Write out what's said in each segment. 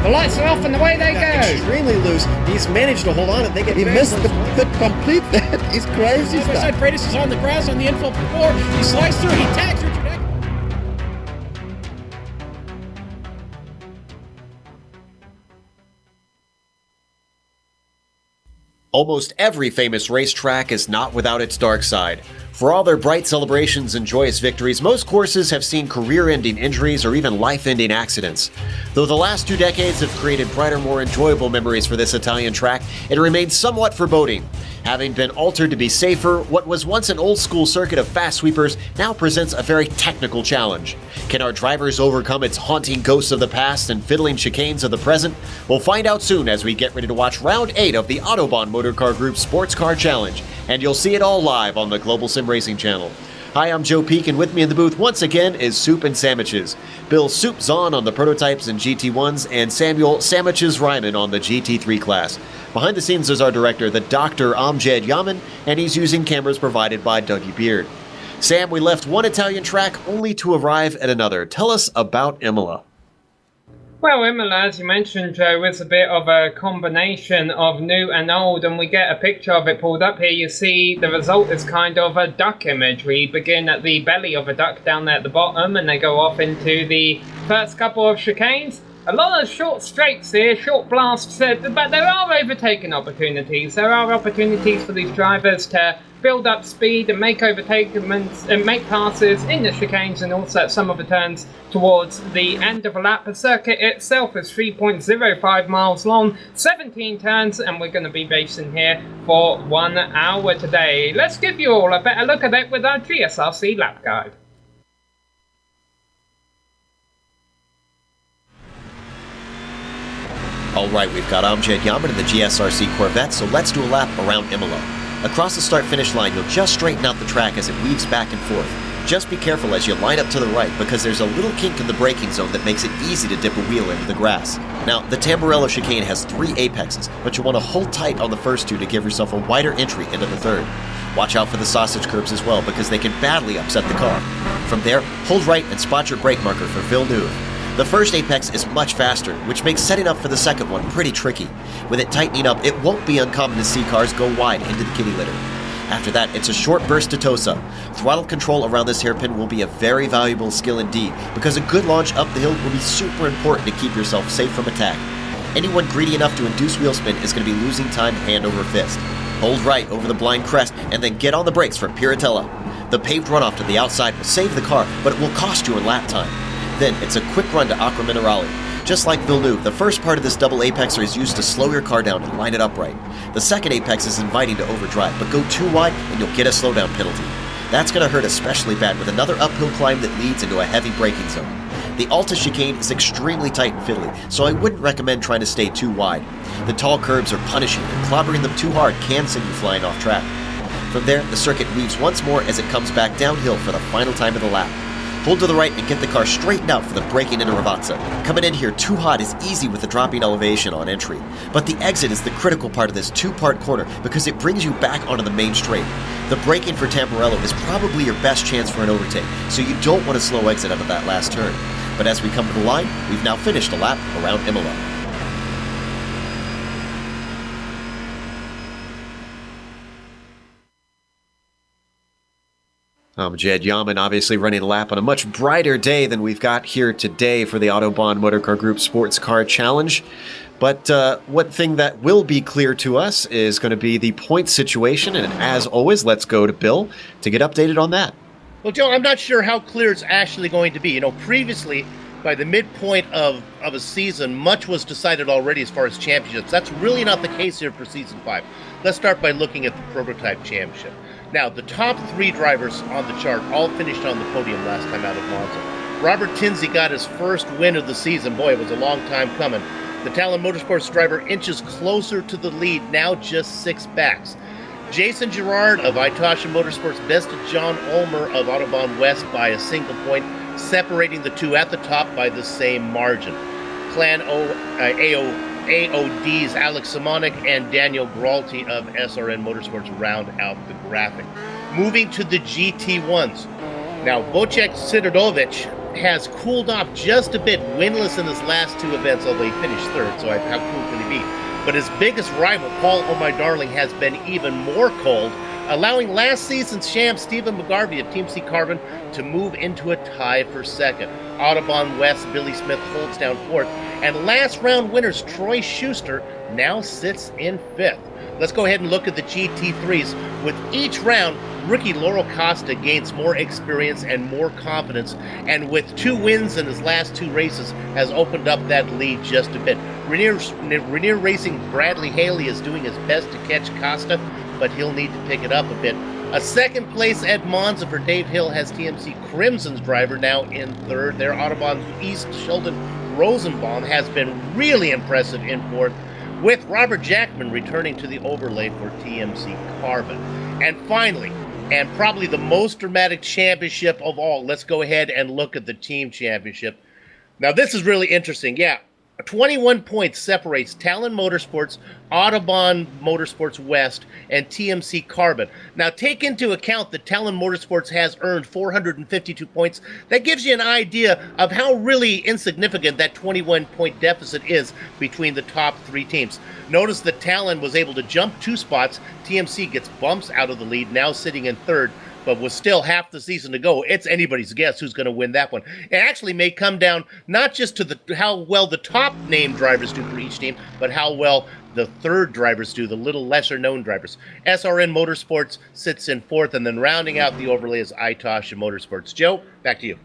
The lights are off and away they go. Extremely loose. He's managed to hold on and they get. He missed the complete. That is crazy stuff. Side Freitas is on the grass on the infield floor. He slides through. He tags Richard Eck. Almost every famous racetrack is not without its dark side. For all their bright celebrations and joyous victories, most courses have seen career-ending injuries or even life-ending accidents. Though the last 2 decades have created brighter, more enjoyable memories for this Italian track, it remains somewhat foreboding. Having been altered to be safer, what was once an old-school circuit of fast sweepers now presents a very technical challenge. Can our drivers overcome its haunting ghosts of the past and fiddling chicanes of the present? We'll find out soon as we get ready to watch Round 8 of the Autobahn Motorcar Group's Sportscar Challenge, and you'll see it all live on the Global Sim Racing channel. Hi, I'm Joe Peak, and with me in the booth once again is Soup and Sandwiches. Bill Soup Zahn on the prototypes and GT1s, and Samuel Sandwiches Ryman on the GT3 class. Behind the scenes is our director, the Dr. Amjad Yaman, and he's using cameras provided by Dougie Beard. Sam, we left one Italian track only to arrive at another. Tell us about Imola. Well, Imola, as you mentioned, Joe, is a bit of a combination of new and old, and we get a picture of it pulled up here. You see the result is kind of a duck image. We begin at the belly of a duck down there at the bottom, and they go off into the first couple of chicanes. A lot of short straights here, short blasts, but there are overtaking opportunities. There are opportunities for these drivers to build up speed and make overtakings and make passes in the chicanes and also at some of the turns towards the end of a lap. The circuit itself is 3.05 miles long, 17 turns, and we're going to be racing here for 1 hour today. Let's give you all a better look at it with our GSRC lap guide. Alright, we've got Amjad Yaman in the GSRC Corvette, so let's do a lap around Imola. Across the start-finish line, you'll just straighten out the track as it weaves back and forth. Just be careful as you line up to the right, because there's a little kink in the braking zone that makes it easy to dip a wheel into the grass. Now, the Tamburello chicane has 3 apexes, but you want to hold tight on the first 2 to give yourself a wider entry into the third. Watch out for the sausage curbs as well, because they can badly upset the car. From there, hold right and spot your brake marker for Villeneuve. The first apex is much faster, which makes setting up for the second one pretty tricky. With it tightening up, it won't be uncommon to see cars go wide into the kitty litter. After that, it's a short burst to Tosa. Throttle control around this hairpin will be a very valuable skill indeed, because a good launch up the hill will be super important to keep yourself safe from attack. Anyone greedy enough to induce wheel spin is going to be losing time hand over fist. Hold right over the blind crest, and then get on the brakes for Piratella. The paved runoff to the outside will save the car, but it will cost you in lap time. Then it's a quick run to Acqua Minerale. Just like Villeneuve, the first part of this double apexer is used to slow your car down and line it upright. The second apex is inviting to overdrive, but go too wide and you'll get a slowdown penalty. That's going to hurt especially bad with another uphill climb that leads into a heavy braking zone. The Alta chicane is extremely tight and fiddly, so I wouldn't recommend trying to stay too wide. The tall curbs are punishing, and clobbering them too hard can send you flying off track. From there, the circuit weaves once more as it comes back downhill for the final time of the lap. Hold to the right and get the car straightened out for the braking into Ravazza. Coming in here too hot is easy with the dropping elevation on entry, but the exit is the critical part of this 2-part corner because it brings you back onto the main straight. The braking for Tamburello is probably your best chance for an overtake, so you don't want to slow exit out of that last turn. But as we come to the line, we've now finished a lap around Imola. Amjad Yaman obviously running a lap on a much brighter day than we've got here today for the Autobahn Motorcar Group Sports Car Challenge. But one thing that will be clear to us is going to be the point situation, and as always, let's go to Bill to get updated on that. Well, Joe, I'm not sure how clear it's actually going to be. You know, previously, by the midpoint of a season, much was decided already as far as championships. That's really not the case here for Season 5. Let's start by looking at the Prototype Championship. Now, the top 3 drivers on the chart all finished on the podium last time out of Monza. Robert Tinsley got his first win of the season. Boy, it was a long time coming. The Talon Motorsports driver inches closer to the lead, now just 6 backs. Jason Girard of Itasha Motorsports bested John Ulmer of Autobahn West by a single point, separating the 2 at the top by the same margin. Clan AOD's Alex Simonik and Daniel Gralti of SRN Motorsports round out the graphic. Moving to the GT1s. Now, Wojciech Sidorovich has cooled off just a bit, winless in his last 2 events, although he finished 3rd, so how cool can he be? But his biggest rival, Paul Oh My Darling, has been even more cold, allowing last season's champ Stephen McGarvey of Team C Carbon to move into a tie for 2nd. Autobahn West, Billy Smith holds down 4th, and last round winners Troy Schuster now sits in 5th. Let's go ahead and look at the GT3s. With each round, rookie Laurel Costa gains more experience and more confidence, and with 2 wins in his last 2 races, has opened up that lead just a bit. Rainier Racing Bradley Haley is doing his best to catch Costa, but he'll need to pick it up a bit. A 2nd place at Monza for Dave Hill has TMC Crimson's driver now in 3rd. Their Autobahn East Sheldon Rosenbaum has been really impressive in 4th, with Robert Jackman returning to the overlay for TMC Carbon. And finally, and probably the most dramatic championship of all, let's go ahead and look at the team championship. Now, this is really interesting. Yeah, 21 points separates Talon Motorsports, Autobahn Motorsports West, and TMC Carbon. Now, take into account that Talon Motorsports has earned 452 points. That gives you an idea of how really insignificant that 21-point deficit is between the top 3 teams. Notice that Talon was able to jump 2 spots. TMC gets bumps out of the lead, now sitting in 3rd. But with still half the season to go, it's anybody's guess who's going to win that one. It actually may come down not just to how well the top name drivers do for each team, but how well the 3rd drivers do, the little lesser known drivers. SRN Motorsports sits in 4th, and then rounding out the overlay is Itosh Motorsports. Joe, back to you.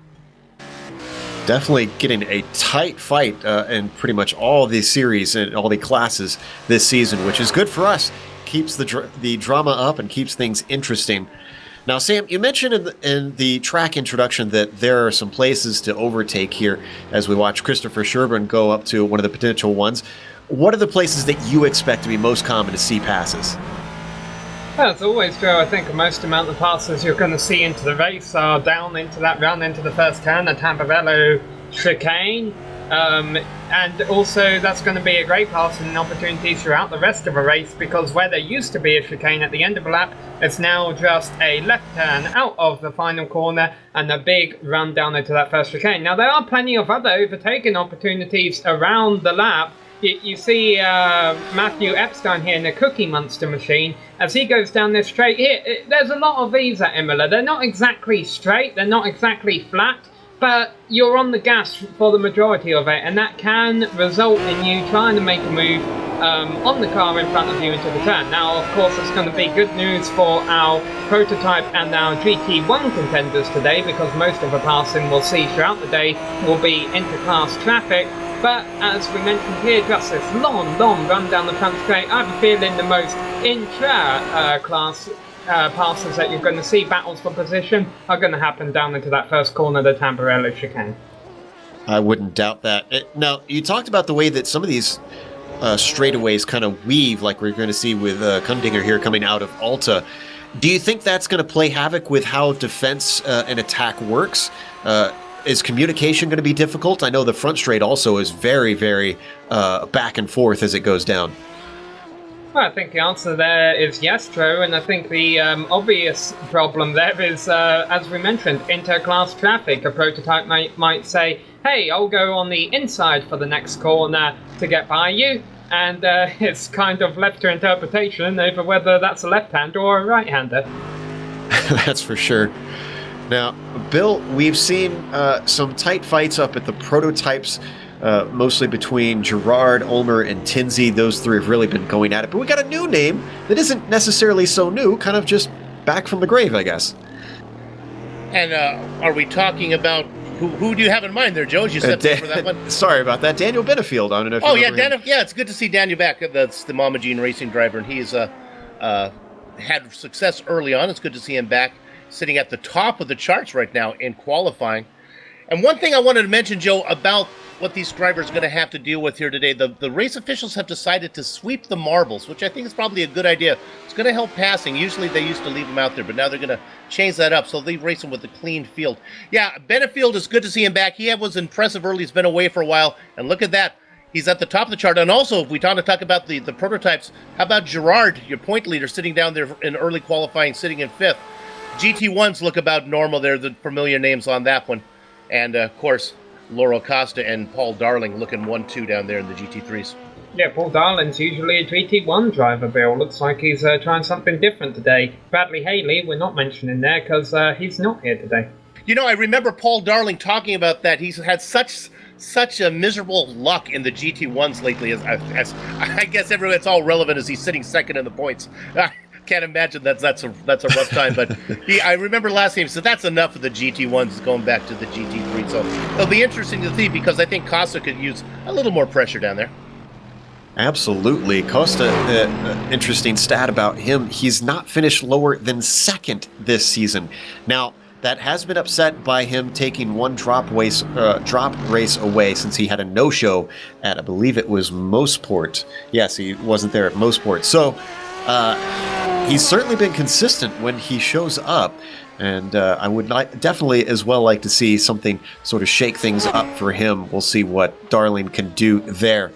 Definitely getting a tight fight in pretty much all the series and all the classes this season, which is good for us. Keeps the drama up and keeps things interesting. Now, Sam, you mentioned in the track introduction that there are some places to overtake here as we watch Christopher Sherburne go up to one of the potential ones. What are the places that you expect to be most common to see passes? Well, as always, Joe, I think most amount of passes you're going to see into the race are down into that run into the first turn, the Tamburello chicane. And also that's going to be a great passing opportunity throughout the rest of a race, because where there used to be a chicane at the end of a lap, it's now just a left turn out of the final corner and a big run down into that first chicane. Now, there are plenty of other overtaking opportunities around the lap. You see Matthew Epstein here in the Cookie Monster machine as he goes down this straight here. There's a lot of these at Imola. They're not exactly straight, they're not exactly flat, but you're on the gas for the majority of it, and that can result in you trying to make a move on the car in front of you into the turn. Now, of course, it's going to be good news for our prototype and our GT1 contenders today, because most of the passing we'll see throughout the day will be inter-class traffic. But as we mentioned here, just this long run down the front straight, I have a feeling the most intra-class passes that you're going to see, battles for position, are going to happen down into that first corner, the Tamburello chicane. I wouldn't doubt that. Now, you talked about the way that some of these straightaways kind of weave, like we're going to see with Kundinger here coming out of Alta. Do you think that's going to play havoc with how defense and attack works? Is communication going to be difficult? I know the front straight also is very, very back and forth as it goes down. Well, I think the answer there is yes, Joe, and I think the obvious problem there is, as we mentioned, inter-class traffic. A prototype might say, hey, I'll go on the inside for the next corner to get by you, and it's kind of left to interpretation over whether that's a left-hander or a right-hander. That's for sure. Now, Bill, we've seen some tight fights up at the prototypes, mostly between Gerard, Ulmer, and Tinsey. Those 3 have really been going at it. But we got a new name that isn't necessarily so new, kind of just back from the grave, I guess. And are we talking about who do you have in mind there, Joe? You stepped in for that one. Sorry about that. Daniel Benefield. I don't know if yeah, it's good to see Daniel back. That's the Mama Jean Racing driver, and he's had success early on. It's good to see him back, sitting at the top of the charts right now in qualifying. And one thing I wanted to mention, Joe, about what these drivers are going to have to deal with here today, the race officials have decided to sweep the marbles, which I think is probably a good idea. It's going to help passing. Usually they used to leave them out there, but now they're going to change that up, so they race them with a clean field. Yeah, Benefield, is good to see him back. He was impressive early. He's been away for a while, and look at that. He's at the top of the chart. And also, if we want to talk about the prototypes, how about Gerard, your point leader, sitting down there in early qualifying, sitting in 5th. GT1s look about normal. They're the familiar names on that one. And, of course, Laurel Costa and Paul Darling looking 1-2 down there in the GT3s. Yeah, Paul Darling's usually a GT1 driver, Bill. Looks like he's trying something different today. Bradley Haley, we're not mentioning there because he's not here today. You know, I remember Paul Darling talking about that. He's had such a miserable luck in the GT1s lately. As I guess it's all relevant as he's sitting second in the points. I can't imagine that's a rough time. But I remember last time he said that's enough of the GT1s going back to the GT3. So it'll be interesting to see because I think Costa could use a little more pressure down there. Absolutely. Costa, interesting stat about him. He's not finished lower than second this season. Now, that has been upset by him taking one drop race away since he had a no-show at, I believe it was Mosport. Yes, he wasn't there at Mosport. So, he's certainly been consistent when he shows up. And I would definitely as well like to see something sort of shake things up for him. We'll see what Darling can do there.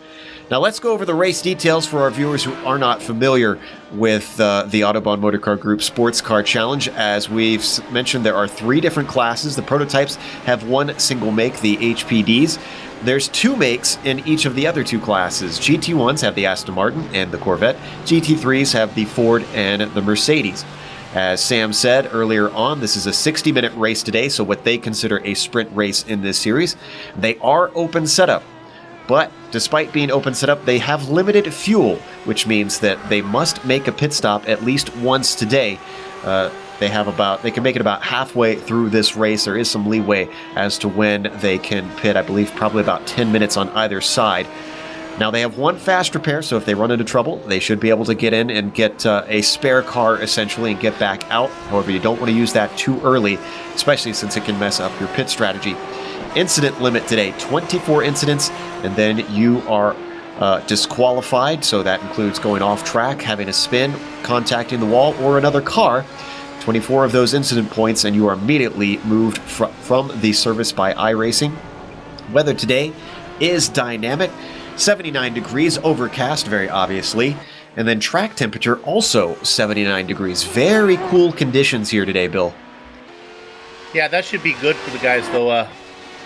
Now let's go over the race details for our viewers who are not familiar with the Autobahn Motorcar Group Sports Car Challenge. As we've mentioned, there are 3 different classes. The prototypes have one single make, the HPDs. There's 2 makes in each of the other 2 classes. GT1s have the Aston Martin and the Corvette. GT3s have the Ford and the Mercedes. As Sam said earlier on, this is a 60-minute race today, so what they consider a sprint race in this series. They are open setup. But despite being open setup, they have limited fuel, which means that they must make a pit stop at least once today. They can make it about halfway through this race. There is some leeway as to when they can pit. I believe probably about 10 minutes on either side. Now they have one fast repair, so if they run into trouble, they should be able to get in and get a spare car essentially and get back out. However, you don't want to use that too early, especially since it can mess up your pit strategy. Incident limit today, 24 incidents, and then you are disqualified. So that includes going off track, having a spin, contacting the wall, or another car. 24 of those incident points, and you are immediately moved from the service by iRacing. Weather today is dynamic, 79 degrees, overcast very obviously, and then track temperature also 79 degrees. Very cool conditions here today, Bill. Yeah, that should be good for the guys, though.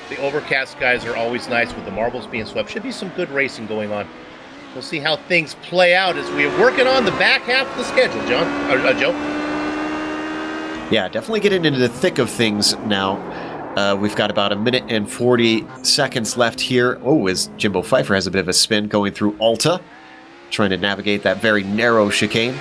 The overcast guys are always nice with the marbles being swept. Should be some good racing going on. We'll see how things play out as we're working on the back half of the schedule, Joe. Yeah, definitely getting into the thick of things now. We've got about 1 minute and 40 seconds left here. Oh, as Jimbo Pfeiffer has a bit of a spin going through Alta, trying to navigate that very narrow chicane.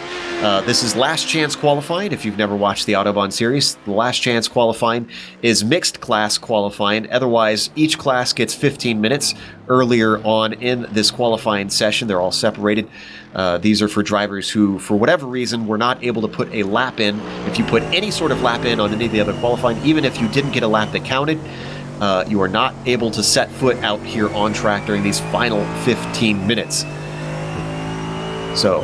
This is last chance qualifying. If you've never watched the Autobahn series, the last chance qualifying is mixed class qualifying. Otherwise, each class gets 15 minutes earlier on in this qualifying session. They're all separated. These are for drivers who, for whatever reason, were not able to put a lap in. If you put any sort of lap in on any of the other qualifying, even if you didn't get a lap that counted, you are not able to set foot out here on track during these final 15 minutes. So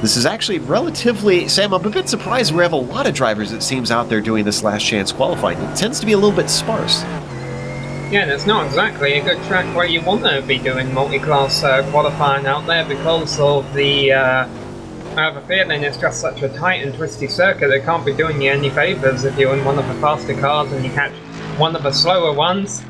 this is actually relatively, Sam, I'm a bit surprised we have a lot of drivers, it seems, out there doing this last chance qualifying. It tends to be a little bit sparse. Yeah, and it's not exactly a good track where you want to be doing multi-class qualifying out there because of the, I have a feeling it's just such a tight and twisty circuit that can't be doing you any favours if you're in one of the faster cars and you catch one of the slower ones.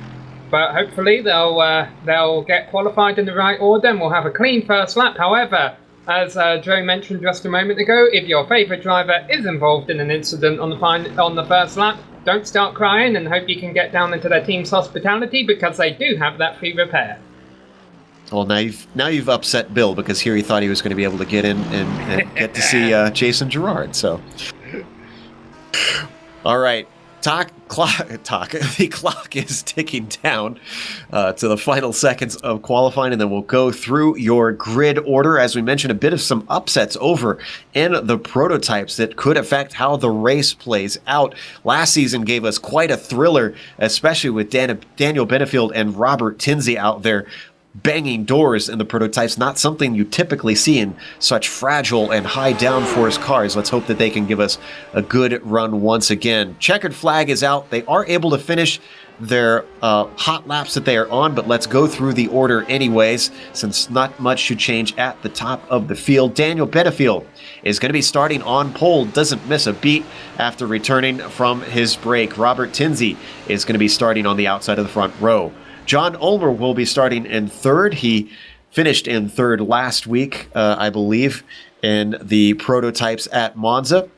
But hopefully they'll get qualified in the right order and we'll have a clean first lap. However, as Joe mentioned just a moment ago, if your favourite driver is involved in an incident on the first lap, don't start crying and hope you can get down into their team's hospitality because they do have that free repair. Well, now you've upset Bill because here he thought he was going to be able to get in and get to see Jason Gerard. So, all right. The clock is ticking down to the final seconds of qualifying, and then we'll go through your grid order. As we mentioned, a bit of some upsets over in the prototypes that could affect how the race plays out. Last season gave us quite a thriller, especially with Daniel Benefield and Robert Tinsey out there banging doors in the prototypes, not something you typically see in such fragile and high downforce cars. Let's hope that they can give us a good run once again. Checkered flag is out. They are able to finish their hot laps that they are on, but let's go through the order anyways, since not much should change at the top of the field. Daniel Benefield is going to be starting on pole, doesn't miss a beat after returning from his break. Robert Tinsey is going to be starting on the outside of the front row. John Ulmer will be starting in third. He finished in third last week, I believe, in the prototypes at Monza.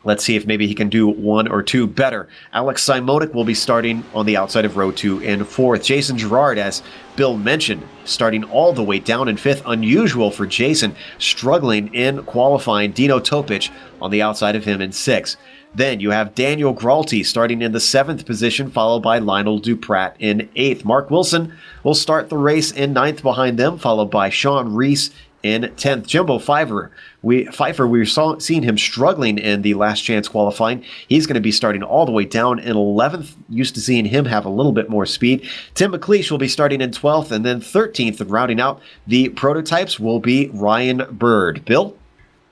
Let's see if maybe he can do one or two better. Alex Simonik will be starting on the outside of row 2 in fourth. Jason Girard, as Bill mentioned, starting all the way down in fifth. Unusual for Jason, struggling in qualifying. Dino Topic on the outside of him in sixth. Then you have Daniel Gralti starting in the 7th position, followed by Lionel Duprat in 8th. Mark Wilson will start the race in 9th behind them, followed by Sean Reese in 10th. Jimbo Pfeiffer, we saw seen him struggling in the last chance qualifying. He's going to be starting all the way down in 11th. Used to seeing him have a little bit more speed. Tim McLeish will be starting in 12th, and then 13th, and rounding out the prototypes will be Ryan Bird. Bill?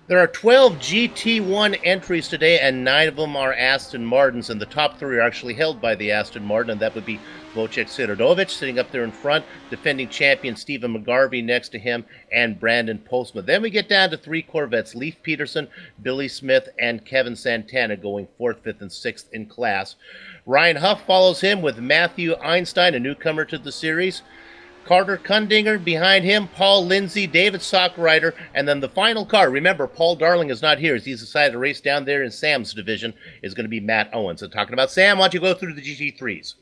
There are 12 GT1 entries today, and 9 of them are Aston Martins, and the top 3 are actually held by the Aston Martin, and that would be Wojciech Siradovic sitting up there in front, defending champion Stephen McGarvey next to him, and Brandon Postma. Then we get down to 3 Corvettes, Leif Peterson, Billy Smith, and Kevin Santana going 4th, 5th, and 6th in class. Ryan Huff follows him with Matthew Einstein, a newcomer to the series. Carter Kundinger behind him, Paul Lindsay, David Sockrider, and then the final car. Remember, Paul Darling is not here. He's decided to race down there in Sam's division. Is going to be Matt Owens. So talking about Sam, why don't you go through the GT3s?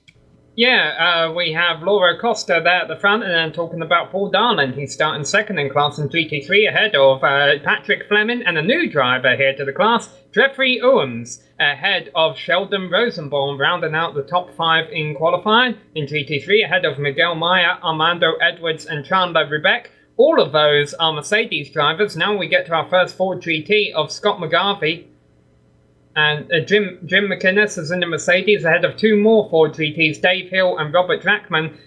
Yeah, we have Laura Costa there at the front, and then talking about Paul Darling. He's starting second in class in GT3 ahead of Patrick Fleming, and a new driver here to the class, Jeffrey Owens, ahead of Sheldon Rosenbaum, rounding out the top 5 in qualifying in GT3 ahead of Miguel Maya, Armando Edwards, and Chandler Rebeck. All of those are Mercedes drivers. Now we get to our first Ford GT of Scott McGarvey. And Jim McInnes is in the Mercedes ahead of 2 more Ford GTs, Dave Hill and Robert Jackman.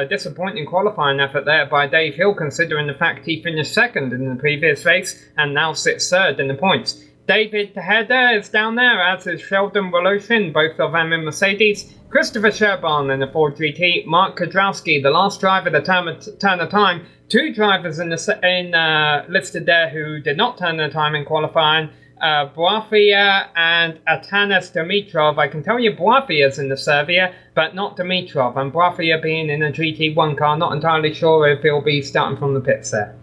Disappointing qualifying effort there by Dave Hill, considering the fact he finished second in the previous race and now sits third in the points. David Tejeda is down there, as is Sheldon Woloshin, both of them in Mercedes. Christopher Sherban in the Ford GT. Mark Kodrowski, the last driver to turn a time. 2 drivers listed there who did not turn a time in qualifying. Boafia and Atanas Dimitrov. I can tell you Boafia's in the Servia, but not Dimitrov. And Boafia being in a GT1 car, not entirely sure if he'll be starting from the pits there.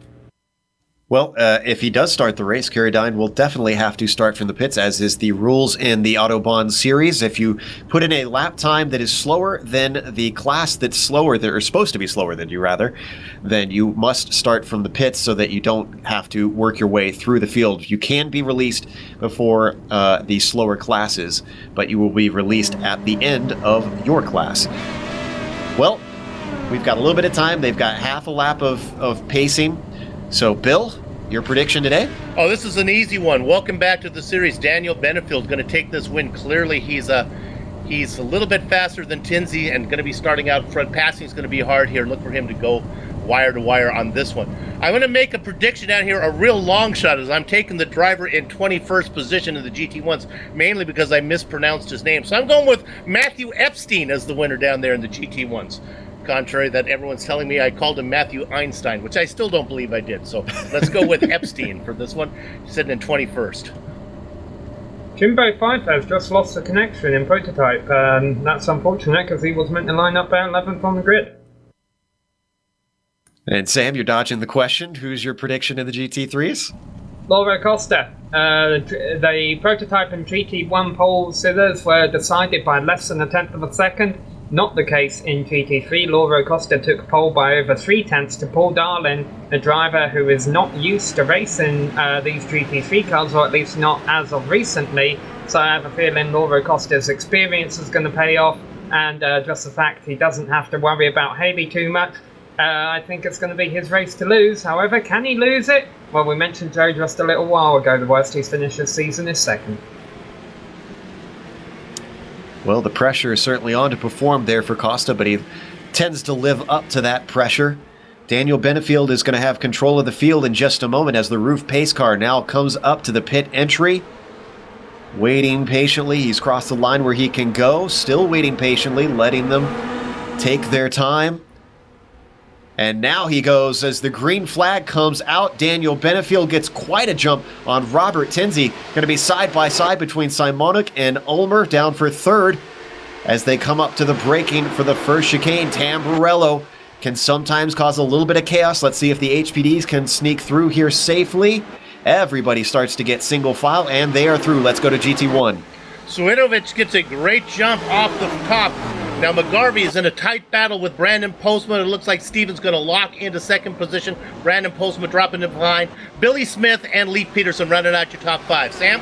Well, if he does start the race, Carradine will definitely have to start from the pits, as is the rules in the Autobahn series. If you put in a lap time that is slower than the class that's slower, that are supposed to be slower than you, rather, then you must start from the pits so that you don't have to work your way through the field. You can be released before the slower classes, but you will be released at the end of your class. Well, we've got a little bit of time. They've got half a lap of pacing. So, Bill, your prediction today? Oh, this is an easy one. Welcome back to the series. Daniel Benefield going to take this win. Clearly, he's a little bit faster than Tinsey and going to be starting out front. Passing is going to be hard here. Look for him to go wire to wire on this one. I'm going to make a prediction out here, a real long shot, as I'm taking the driver in 21st position in the GT1s, mainly because I mispronounced his name. So I'm going with Matthew Epstein as the winner down there in the GT1s. Contrary that everyone's telling me I called him Matthew Einstein, which I still don't believe I did. So let's go with Epstein for this one. He's sitting in 21st. Jimbo Pfeiffer has just lost the connection in prototype. That's unfortunate because he was meant to line up at 11th on the grid. And Sam, you're dodging the question. Who's your prediction in the GT3s? Laura Costa. The prototype and GT1 pole sitters were decided by less than a tenth of a second. Not the case in GT3. Laura Costa took pole by over 3/10 to Paul Darling, a driver who is not used to racing these GT3 cars, or at least not as of recently. So I have a feeling Laura Costa's experience is going to pay off, and just the fact he doesn't have to worry about Haley too much. I think it's going to be his race to lose. However, can he lose it? Well, we mentioned Joe just a little while ago. The worst he's finished this season is second. Well, the pressure is certainly on to perform there for Costa, but he tends to live up to that pressure. Daniel Benefield is going to have control of the field in just a moment as the roof pace car now comes up to the pit entry. Waiting patiently. He's crossed the line where he can go. Still waiting patiently, letting them take their time. And now he goes as the green flag comes out. Daniel Benefield gets quite a jump on Robert Tinsley. Going to be side by side between Simonik and Ulmer, down for third as they come up to the braking for the first chicane. Tamburello can sometimes cause a little bit of chaos. Let's see if the HPDs can sneak through here safely. Everybody starts to get single file, and they are through. Let's go to GT1. Suinovic gets a great jump off the top. Now McGarvey is in a tight battle with Brandon Postman. It looks like Steven's going to lock into second position. Brandon Postman dropping in behind. Billy Smith and Lee Peterson running out your top 5. Sam?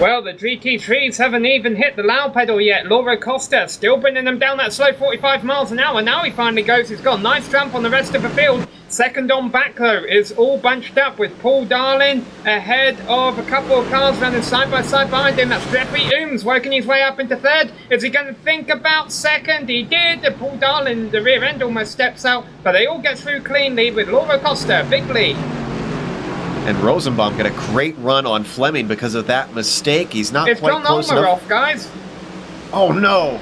Well, the GT3s haven't even hit the loud pedal yet. Laura Costa still bringing them down that slow 45 miles an hour. Now he finally goes. He's got a nice jump on the rest of the field. Second on back, though, is all bunched up with Paul Darling ahead of a couple of cars running side by side behind him. That's Jeffrey Ooms working his way up into third. Is he going to think about second? He did. Paul Darling, the rear end almost steps out, but they all get through cleanly with Laura Costa, big lead. And Rosenbaum got a great run on Fleming because of that mistake. He's not it's quite John close Ulmer enough. Off, guys. Oh, no.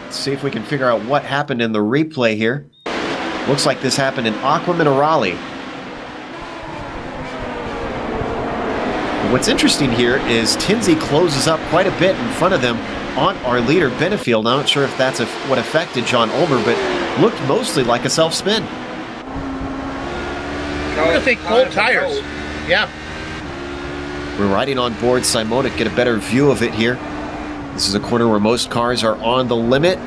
Let's see if we can figure out what happened in the replay here. Looks like this happened in Aqua Minerale. What's interesting here is Tinsley closes up quite a bit in front of them on our leader, Benefield. I'm not sure if that's what affected John Ulmer, but looked mostly like a self-spin. I'm going to think cold tires. Yeah. We're riding on board Simonik, get a better view of it here. This is a corner where most cars are on the limit.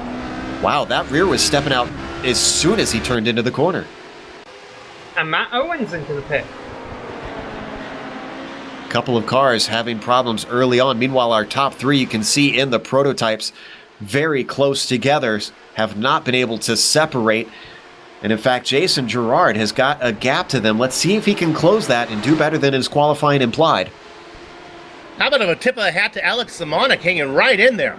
Wow, that rear was stepping out as soon as he turned into the corner. And Matt Owens into the pit. Couple of cars having problems early on. Meanwhile, our top 3, you can see in the prototypes, very close together, have not been able to separate. And in fact, Jason Gerard has got a gap to them. Let's see if he can close that and do better than his qualifying implied. How about a tip of the hat to Alex Simonik hanging right in there?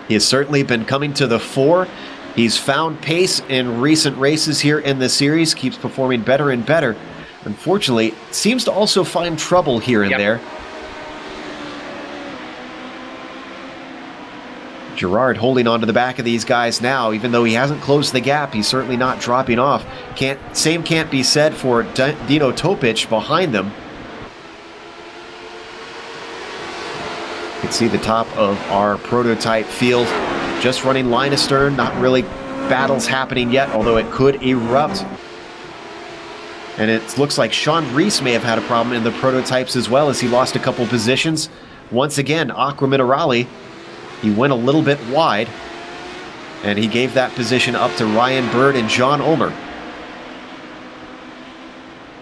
He has certainly been coming to the fore. He's found pace in recent races here in the series, keeps performing better and better. Unfortunately, seems to also find trouble here and there. Gerard holding on to the back of these guys now. Even though he hasn't closed the gap, he's certainly not dropping off. Same can't be said for Dino Topic behind them. You can see the top of our prototype field just running line astern. Not really battles happening yet, although it could erupt. And it looks like Sean Reese may have had a problem in the prototypes as well, as he lost a couple positions. Once again, Aqua Minerale, he went a little bit wide, and he gave that position up to Ryan Bird and John Ulmer.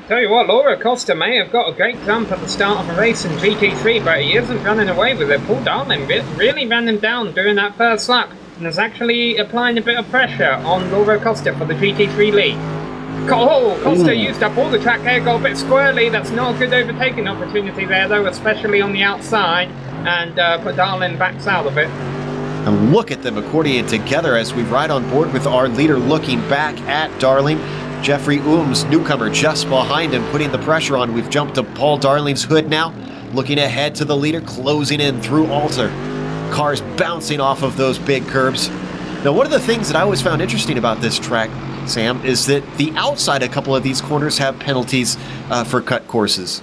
Tell you what, Laura Costa may have got a great jump at the start of a race in GT3, but he isn't running away with it. Paul Darling really ran him down during that first lap, and is actually applying a bit of pressure on Laura Costa for the GT3 lead. Costa used up all the track air, got a bit squirrely. That's not a good overtaking opportunity there, though, especially on the outside, and Darling backs out of it. And look at them accordioning together as we ride on board with our leader looking back at Darling. Jeffrey Ooms, newcomer, just behind him, putting the pressure on. We've jumped to Paul Darling's hood now, looking ahead to the leader, closing in through Alter. Cars bouncing off of those big curbs. Now, one of the things that I always found interesting about this track, Sam, is that the outside a couple of these corners have penalties for cut courses.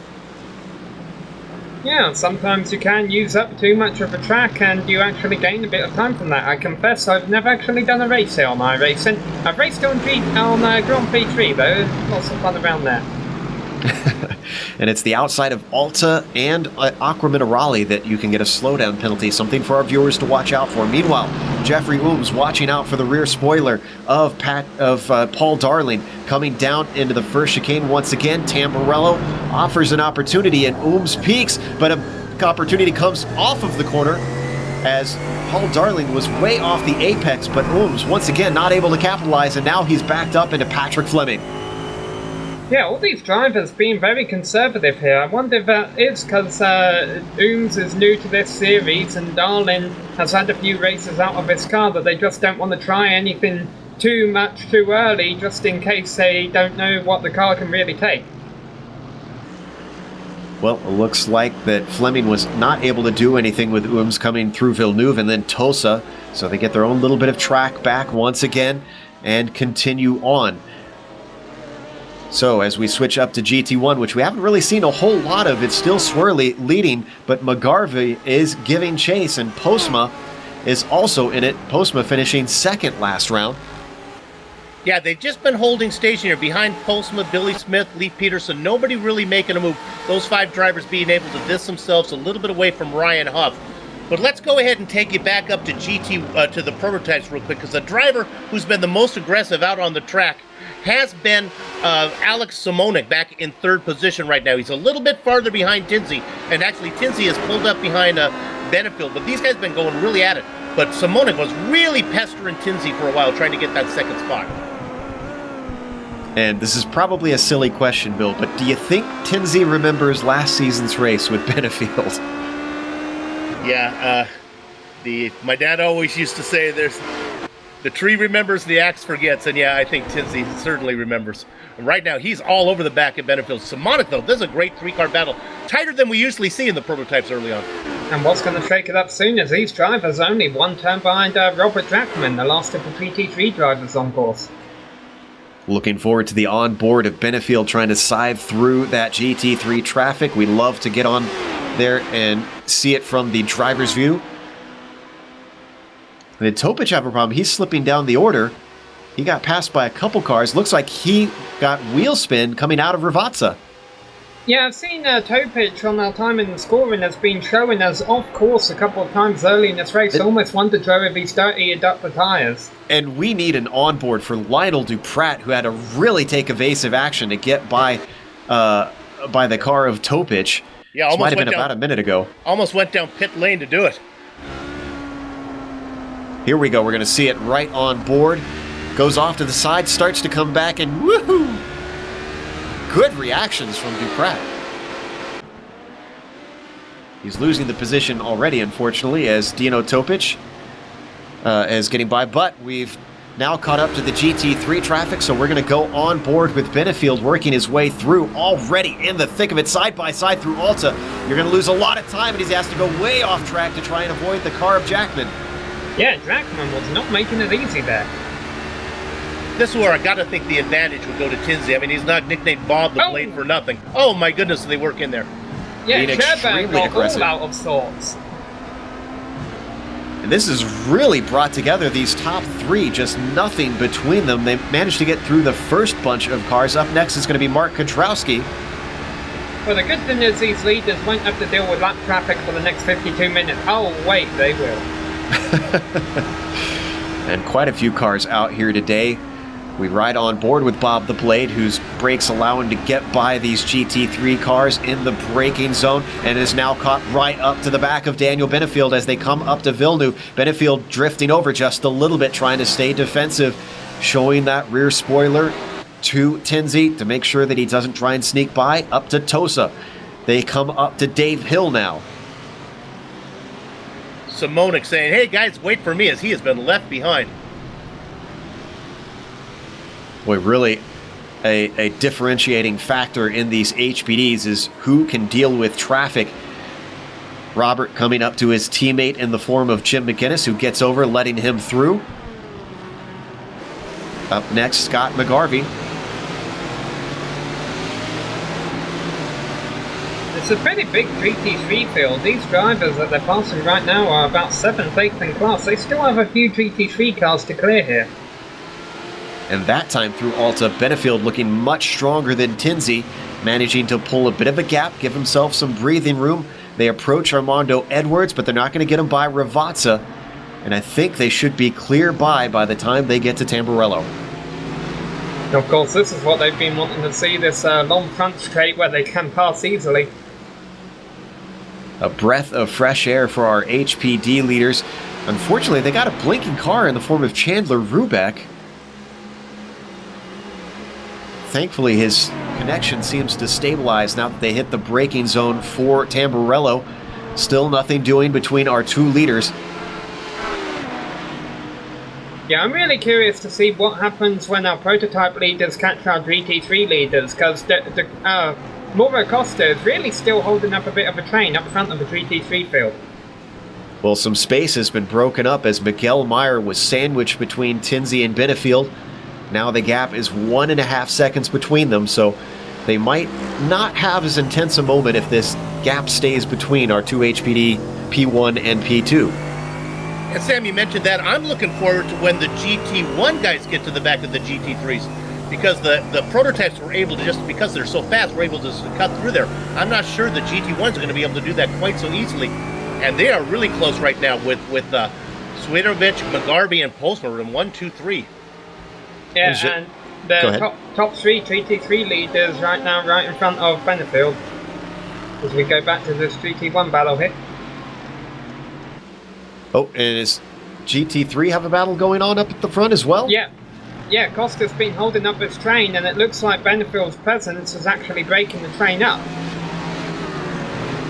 Yeah, sometimes you can use up too much of a track and you actually gain a bit of time from that. I confess I've never actually done a race here on iRacing. I've raced on Grand Prix 3 though, lots of fun around there. And it's the outside of Alta and Aqua Minerale that you can get a slowdown penalty, something for our viewers to watch out for. Meanwhile, Jeffrey Ooms watching out for the rear spoiler of Paul Darling coming down into the first chicane once again. Tamburello offers an opportunity and Ooms peaks, but an opportunity comes off of the corner as Paul Darling was way off the apex, but Ooms once again not able to capitalize, and now he's backed up into Patrick Fleming. Yeah, all these drivers being very conservative here. I wonder if that is because Ooms is new to this series and Darling has had a few races out of his car that they just don't want to try anything too much too early, just in case they don't know what the car can really take. Well, it looks like that Fleming was not able to do anything with Ooms coming through Villeneuve and then Tosa, so they get their own little bit of track back once again and continue on. So as we switch up to GT1, which we haven't really seen a whole lot of, it's still Swirly leading, but McGarvey is giving chase, and Postma is also in it. Postma finishing second last round. Yeah, they've just been holding station here behind Postma, Billy Smith, Lee Peterson. Nobody really making a move. Those 5 drivers being able to distance themselves a little bit away from Ryan Huff. But let's go ahead and take you back up to to the prototypes real quick, because the driver who's been the most aggressive out on the track has been Alex Simonik back in 3rd position right now. He's a little bit farther behind Tinsey, and actually Tinsey has pulled up behind Benefield, but these guys have been going really at it. But Simonik was really pestering Tinsey for a while, trying to get that 2nd spot. And this is probably a silly question, Bill, but do you think Tinsey remembers last season's race with Benefield? Yeah, my dad always used to say the tree remembers, the axe forgets, and yeah, I think Tinsey certainly remembers. And right now, he's all over the back of Benefield. Simonik, though, this is a great 3-car battle, tighter than we usually see in the prototypes early on. And what's going to shake it up soon is these drivers only 1 turn behind Robert Drachman, the last of the GT3 drivers on course. Looking forward to the onboard of Benefield trying to scythe through that GT3 traffic. We love to get on there and see it from the driver's view. And did Topic have a problem? He's slipping down the order. He got passed by a couple cars. Looks like he got wheel spin coming out of Ravazza. Yeah, I've seen Topic on our time in the scoring has been showing us off course a couple of times early in this race. I almost wondered, Joe, if he's dirtied up the tyres. And we need an onboard for Lionel Duprat, who had to really take evasive action to get by the car of Topic. Yeah, almost might have been went down, about a minute ago. Almost went down pit lane to do it. Here we go. We're going to see it right on board. Goes off to the side, starts to come back, and woohoo! Good reactions from Duprat. He's losing the position already, unfortunately, as Dino Topic is getting by. But we've now caught up to the GT3 traffic, so we're going to go on board with Benefield working his way through, already in the thick of it, side by side through Alta. You're going to lose a lot of time, and he has to go way off track to try and avoid the car of Jackman. Yeah, Drachman was not making it easy there. This is where I got to think the advantage would go to Tinsey. I mean, he's not nicknamed Bob the Blade for nothing. Oh my goodness, they work in there. Yeah, Being Sherburne extremely got aggressive. all out of sorts. And this has really brought together these top 3, just nothing between them. They managed to get through the first bunch of cars. Up next is going to be Mark Kudrowski. Well, the good thing is these leaders won't have to deal with lap traffic for the next 52 minutes. Oh, wait, they will. And quite a few cars out here today. We ride on board with Bob the Blade, whose brakes allow him to get by these GT3 cars in the braking zone, and is now caught right up to the back of Daniel Benefield as they come up to Villeneuve. Benefield drifting over just a little bit, trying to stay defensive, showing that rear spoiler to Tinsey to make sure that he doesn't try and sneak by. Up to Tosa. They come up to Dave Hill now. Simonik saying, hey guys, wait for me, as he has been left behind. Boy, really a differentiating factor in these HPDs is who can deal with traffic. Robert coming up to his teammate in the form of Jim McGinnis, who gets over, letting him through. Up next, Scott McGarvey. It's a pretty big GT3 field. These drivers that they're passing right now are about 7th, 8th in class. They still have a few GT3 cars to clear here. And that time through Alta, Benefield looking much stronger than Tinsey, managing to pull a bit of a gap, give himself some breathing room. They approach Armando Edwards, but they're not going to get him by Ravazza. And I think they should be clear by the time they get to Tamburello. Of course, this is what they've been wanting to see, this long front straight where they can pass easily. A breath of fresh air for our HPD leaders. Unfortunately, they got a blinking car in the form of Chandler Rubeck. Thankfully, his connection seems to stabilize now that they hit the braking zone for Tamburello. Still nothing doing between our 2 leaders. Yeah, I'm really curious to see what happens when our prototype leaders catch our GT3 leaders, because Laura Costa is really still holding up a bit of a train up front of the GT3 field. Well, some space has been broken up as Miguel Meyer was sandwiched between Tinsley and Benefield. Now the gap is 1.5 seconds between them, so they might not have as intense a moment if this gap stays between our two HPD P1 and P2. And Sam, you mentioned that. I'm looking forward to when the GT1 guys get to the back of the GT3s, because the prototypes were able to, just because they're so fast, we're able to cut through there. I'm not sure the GT1s are going to be able to do that quite so easily. And they are really close right now with Swiatovich, McGarvey, and Postma in 1, 2, 3. Yeah, and the top 3 GT3 leaders right now right in front of Benefield as we go back to this GT1 battle here. Oh, and is GT3 have a battle going on up at the front as well? Yeah, Costa's been holding up his train, and it looks like Benefield's presence is actually breaking the train up.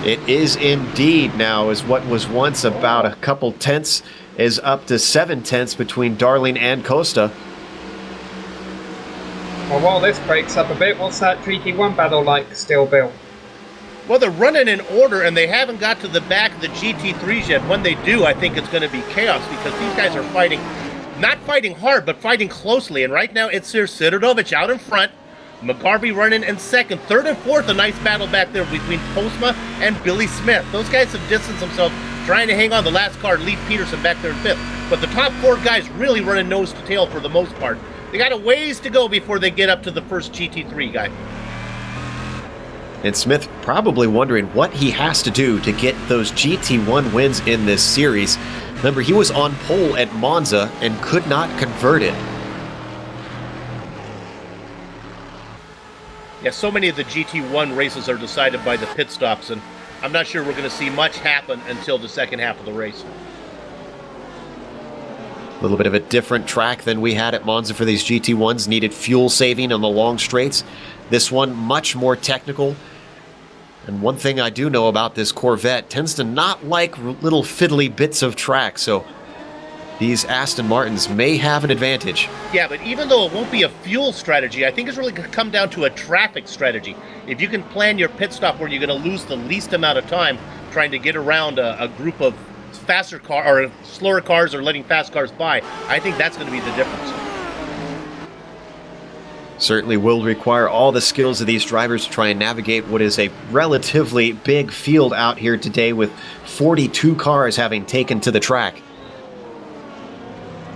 It is indeed now, as what was once about a couple tenths is up to 7 tenths between Darling and Costa. Well, while this breaks up a bit, what's that GT1 battle like still, Bill? Well, they're running in order, and they haven't got to the back of the GT3s yet. When they do, I think it's going to be chaos, because these guys are fighting, not fighting hard, but fighting closely. And right now, it's Swiatovich out in front, McGarvey running in second, third and fourth, a nice battle back there between Postma and Billy Smith. Those guys have distanced themselves, trying to hang on. The last car, Lee Peterson back there in fifth. But the top 4 guys really running nose to tail for the most part. They got a ways to go before they get up to the first GT3 guy. And Smith probably wondering what he has to do to get those GT1 wins in this series. Remember, he was on pole at Monza and could not convert it. Yeah, so many of the GT1 races are decided by the pit stops, and I'm not sure we're going to see much happen until the second half of the race. A little bit of a different track than we had at Monza for these GT1s. Needed fuel saving on the long straights. This one much more technical. And one thing I do know about this Corvette, tends to not like little fiddly bits of track, so these Aston Martins may have an advantage. Yeah, but even though it won't be a fuel strategy, I think it's really going to come down to a traffic strategy. If you can plan your pit stop where you're going to lose the least amount of time trying to get around a group of faster car or slower cars or letting fast cars by, I think that's going to be the difference. Certainly will require all the skills of these drivers to try and navigate what is a relatively big field out here today, with 42 cars having taken to the track.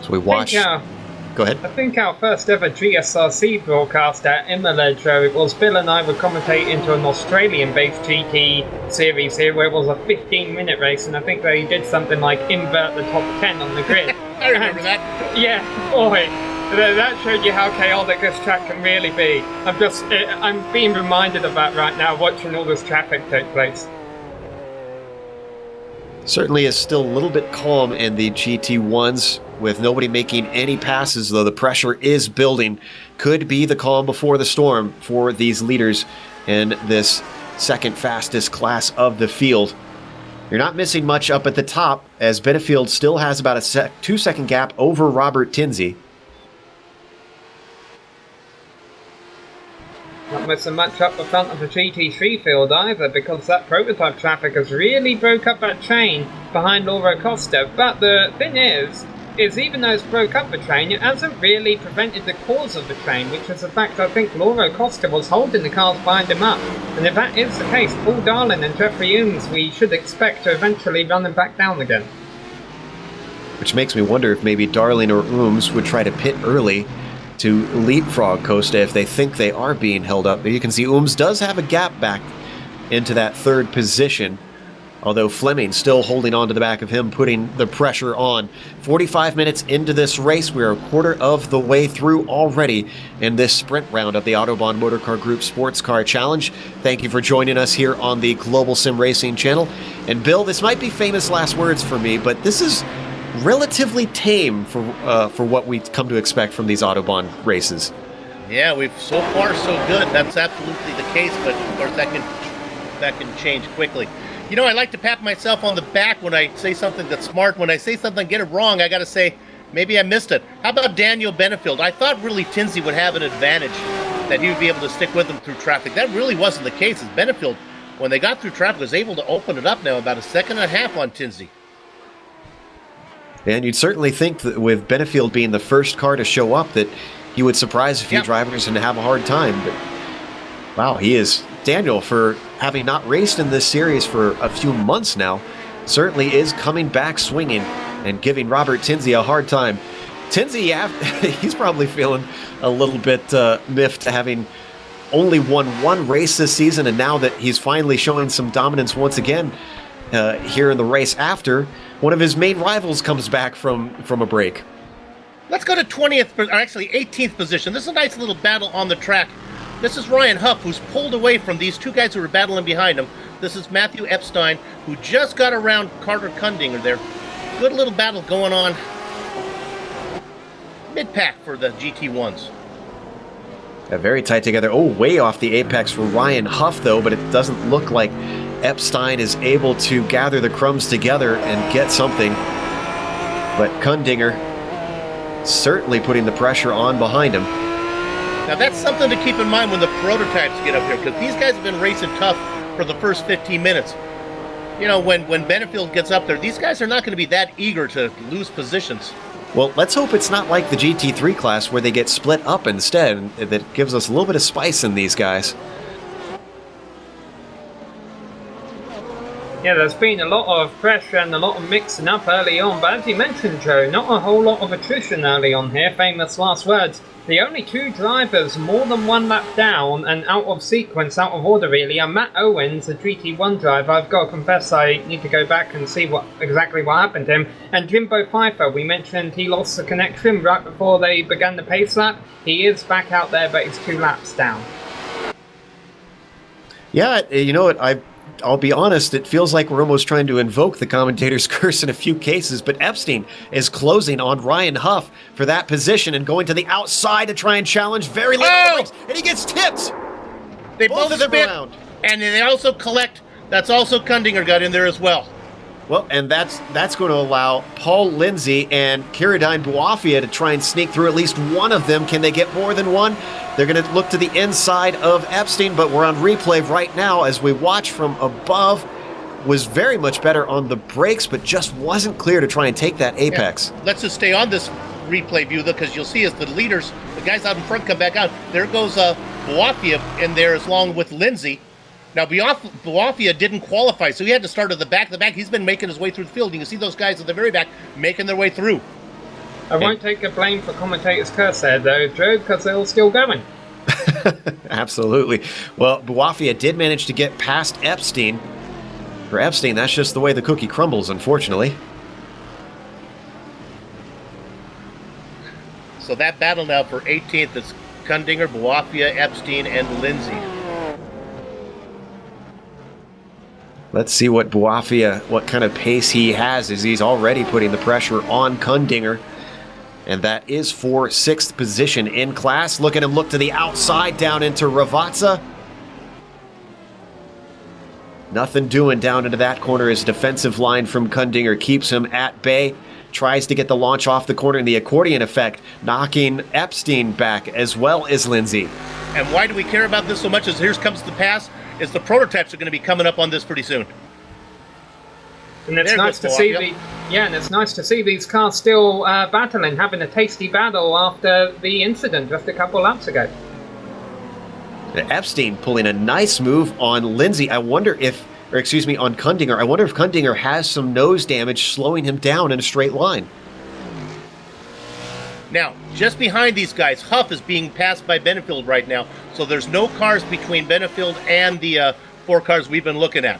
So we watch. Go ahead. I think our first ever GSRC broadcast at Imola, Joe, it was Bill and I were commentating to an Australian-based GT series here, where it was a 15-minute race, and I think they did something like invert the top 10 on the grid. I remember that. Yeah, boy. That showed you how chaotic this track can really be. I'm being reminded of that right now, watching all this traffic take place. Certainly is still a little bit calm in the GT1s, with nobody making any passes, though the pressure is building. Could be the calm before the storm for these leaders in this second fastest class of the field. You're not missing much up at the top, as Benefield still has about a 2-second gap over Robert Tinsley. Not missing much up the front of the GT3 field either, because that prototype traffic has really broke up that train behind Laura Costa. But the thing is even though it's broke up the train, it hasn't really prevented the cause of the train, which is the fact I think Laura Costa was holding the cars behind him up. And if that is the case, Paul Darling and Jeffrey Ooms, we should expect to eventually run them back down again. Which makes me wonder if maybe Darling or Ooms would try to pit early to leapfrog Costa if they think they are being held up. But you can see Ooms does have a gap back into that third position, although Fleming still holding on to the back of him, putting the pressure on. 45 minutes into this race, we are a quarter of the way through already in this sprint round of the Autobahn Motorcar Group Sports Car Challenge. Thank you for joining us here on the Global Sim Racing channel. And Bill, this might be famous last words for me, but this is relatively tame for what we come to expect from these Autobahn races. Yeah, we've so far so good. That's absolutely the case, but of course that can change quickly. You know, I like to pat myself on the back when I say something that's smart. When I say something, get it wrong, I got to say, Maybe I missed it. How about Daniel Benefield? I thought really Tinsey would have an advantage, that he would be able to stick with him through traffic. That really wasn't the case, as Benefield, when they got through traffic, was able to open it up now about a second and a half on Tinsey. And you'd certainly think that with Benefield being the first car to show up that he would surprise a few drivers and have a hard time. But wow, he is, Daniel, for having not raced in this series for a few months now, certainly is coming back swinging and giving Robert Tinsey a hard time. Tinsey, he's probably feeling a little bit miffed, having only won one race this season, and now that he's finally showing some dominance once again here in the race after one of his main rivals comes back from a break. Let's go to 20th, or actually 18th position. This is a nice little battle on the track. This is Ryan Huff, who's pulled away from these two guys who were battling behind him. This is Matthew Epstein, who just got around Carter Kundinger there. Good little battle going on. Mid-pack for the GT1s. Very tight together. Oh, way off the apex for Ryan Huff, though, but it doesn't look like Epstein is able to gather the crumbs together and get something. But Kundinger certainly putting the pressure on behind him. Now that's something to keep in mind when the prototypes get up here, because these guys have been racing tough for the first 15 minutes. You know, when Benefield gets up there, these guys are not going to be that eager to lose positions. Well, let's hope it's not like the GT3 class where they get split up instead. That gives us a little bit of spice in these guys. Yeah, there's been a lot of pressure and a lot of mixing up early on, but as you mentioned, Joe, not a whole lot of attrition early on here. Famous last words. The only two drivers more than one lap down and out of sequence, out of order really, are Matt Owens, the GT1 driver. I've got to confess I need to go back and see exactly what happened to him. And Jimbo Pfeiffer, we mentioned he lost the connection right before they began the pace lap. He is back out there, but he's 2 laps down. Yeah, you know what, I'll be honest, it feels like we're almost trying to invoke the commentator's curse in a few cases, but Epstein is closing on Ryan Huff for that position and going to the outside to try and challenge very late on the brakes, and he gets tipped! They both of them spin, around. and they also collect. That's also Kundinger got in there as well. Well, and that's going to allow Paul Lindsay and Kiradine Buafia to try and sneak through at least one of them. Can they get more than one? They're going to look to the inside of Epstein, but we're on replay right now as we watch from above. Was very much better on the brakes, but just wasn't clear to try and take that apex. Yeah. Let's just stay on this replay view, though, because you'll see as the leaders, the guys out in front come back out. There goes Buafia in there along with Lindsay. Now, Buafia didn't qualify, so he had to start at the back. He's been making his way through the field. You can see those guys at the very back making their way through. I won't take the blame for commentator's curse there, though, Joe, because they're all still going. Absolutely. Well, Buafia did manage to get past Epstein. For Epstein, that's just the way the cookie crumbles, unfortunately. So that battle now for 18th is Kundinger, Buafia, Epstein, and Lindsay. Let's see what Buafia, what kind of pace he has, as he's already putting the pressure on Kundinger. And that is for 6th position in class. Look at him look to the outside down into Ravazza. Nothing doing down into that corner. His defensive line from Kundinger keeps him at bay. Tries to get the launch off the corner in the accordion effect, knocking Epstein back as well as Lindsay. And why do we care about this so much as here comes the pass? Is the prototypes are going to be coming up on this pretty soon. And it's nice to see and it's nice to see these cars still battling, having a tasty battle after the incident just a couple laps ago. Epstein pulling a nice move on Lindsay. I wonder if, or excuse me, on Kundinger. I wonder if Kundinger has some nose damage slowing him down in a straight line. Now, just behind these guys, Huff is being passed by Benefield right now, so there's no cars between Benefield and the 4 cars we've been looking at.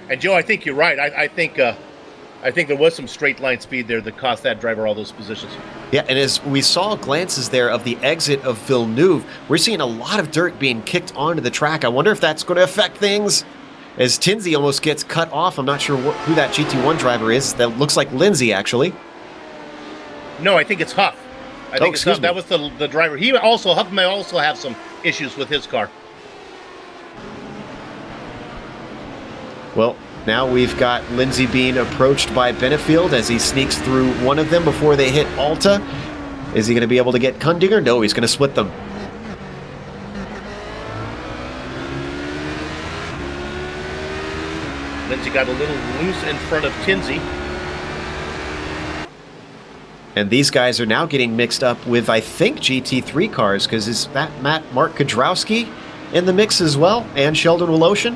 And Joe, I think you're right. I think there was some straight line speed there that cost that driver all those positions. Yeah, and as we saw glances there of the exit of Villeneuve, we're seeing a lot of dirt being kicked onto the track. I wonder if that's going to affect things. As Tinsey almost gets cut off, I'm not sure who that GT1 driver is. That looks like Lindsay, actually. No, I think it's Huff. I think it's Huff. That was the driver. Huff may also have some issues with his car. Well, Now we've got Lindsey being approached by Benefield as he sneaks through one of them before they hit Alta. Is he going to be able to get Kundinger? No, he's going to split them. Lindsey got a little loose in front of Tinsey. And these guys are now getting mixed up with, I think, GT3 cars, because is that Mark Kudrowski in the mix as well? And Sheldon Woloshin?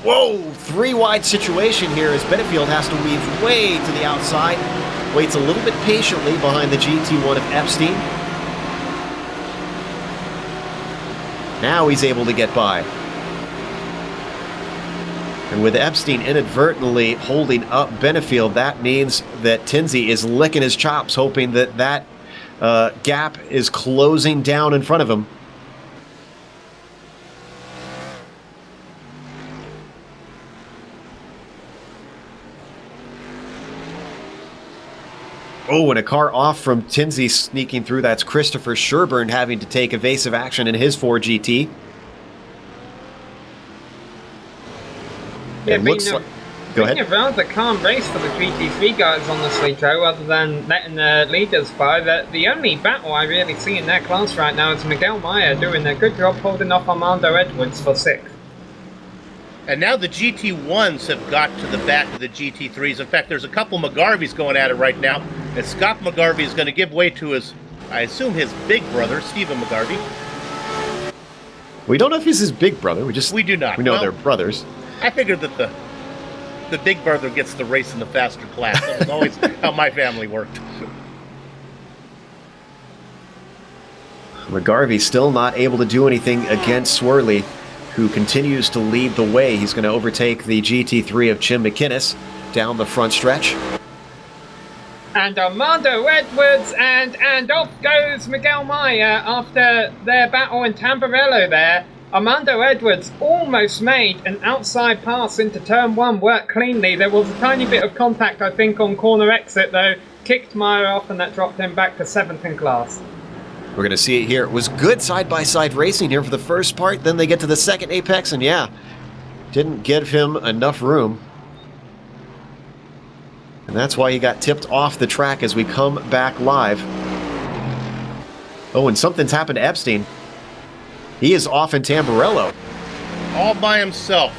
Whoa! 3-wide situation here as Benefield has to weave way to the outside. Waits a little bit patiently behind the GT1 of Epstein. Now he's able to get by. And with Epstein inadvertently holding up Benefield, that means that Tinsey is licking his chops, hoping that that gap is closing down in front of him. Oh, and a car off from Tinsey sneaking through. That's Christopher Sherburne having to take evasive action in his 4GT. Yeah, it looks like... Go ahead. A rather calm race for the GT3 guys, honestly, Joe, other than letting the leaders by. The only battle I really see in their class right now is Miguel Meyer doing a good job holding off Armando Edwards for 6th. And now the GT1s have got to the back of the GT3s. In fact, there's a couple McGarveys going at it right now. And Scott McGarvey is going to give way to his, I assume, his big brother, Stephen McGarvey. We don't know if he's his big brother. We do not. We know they're brothers. I figured that the big brother gets the race in the faster class. That was always how my family worked. McGarvey still not able to do anything against Swirly, who continues to lead the way. He's going to overtake the GT3 of Jim McInnes down the front stretch. And Armando Edwards, and off goes Miguel Meyer after their battle in Tamburello there. Armando Edwards almost made an outside pass into turn 1 work cleanly. There was a tiny bit of contact, I think, on corner exit, though. Kicked Meyer off, and that dropped him back to 7th in class. We're going to see it here. It was good side-by-side racing here for the first part. Then they get to the second apex, and yeah, didn't give him enough room. And that's why he got tipped off the track as we come back live. Oh, and something's happened to Epstein. He is off in Tamburello. All by himself.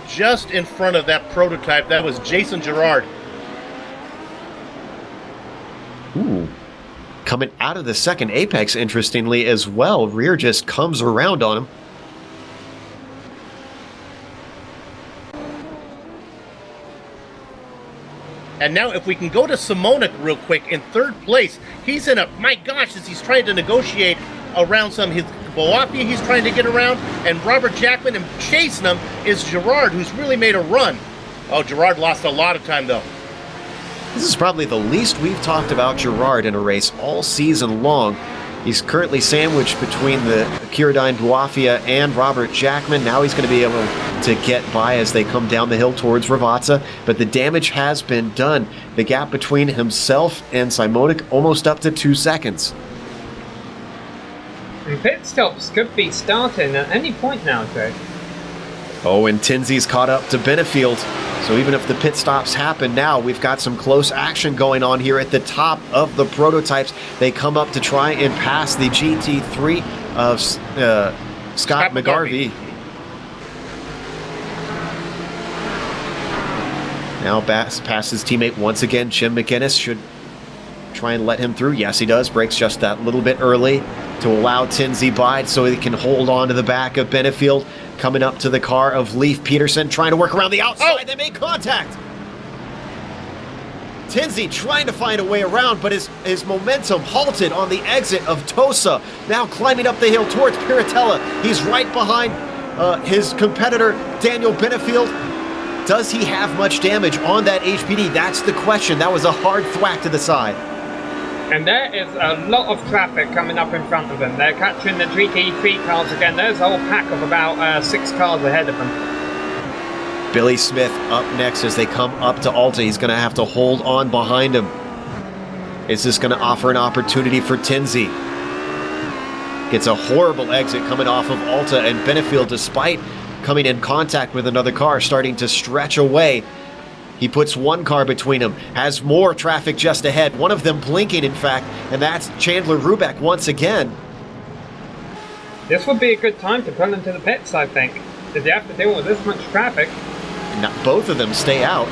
Just in front of that prototype, that was Jason Gerard. Ooh. Coming out of the second apex, interestingly, as well. Rear just comes around on him. And now if we can go to Simonik real quick, in 3rd place, he's in a, my gosh, as he's trying to negotiate around some, his Boafia he's trying to get around, and Robert Jackman, and chasing him is Gerard, who's really made a run. Oh, Gerard lost a lot of time, though. This is probably the least we've talked about Gerard in a race all season long. He's currently sandwiched between the Kiradine Boafia and Robert Jackman. Now he's going to be able to get by as they come down the hill towards Ravazza. But the damage has been done. The gap between himself and Simonik almost up to 2 seconds. And pit stops could be starting at any point now, Joe. Oh, and Tinsey's caught up to Benefield. So even if the pit stops happen now, we've got some close action going on here at the top of the prototypes. They come up to try and pass the GT3 of Scott McGarvey. Now past his teammate once again. Jim McInnes should try and let him through. Yes, he does. Brakes just that little bit early to allow Tinsey by so he can hold on to the back of Benefield. Coming up to the car of Leif Peterson, trying to work around the outside. Oh. They make contact. Tinsey trying to find a way around, but his momentum halted on the exit of Tosa. Now climbing up the hill towards Piratella. He's right behind his competitor, Daniel Benefield. Does he have much damage on that HPD? That's the question. That was a hard thwack to the side. And there is a lot of traffic coming up in front of them. They're catching the GT3 cars again. There's a whole pack of about 6 cars ahead of them. Billy Smith up next as they come up to Alta. He's going to have to hold on behind him. Is this going to offer an opportunity for Tinsey? It's a horrible exit coming off of Alta, and Benefield, despite coming in contact with another car, starting to stretch away. He puts one car between them, has more traffic just ahead, one of them blinking, in fact, and that's Chandler Rubeck once again. This would be a good time to pull into the pits, I think, because you have to deal with this much traffic. And both of them stay out.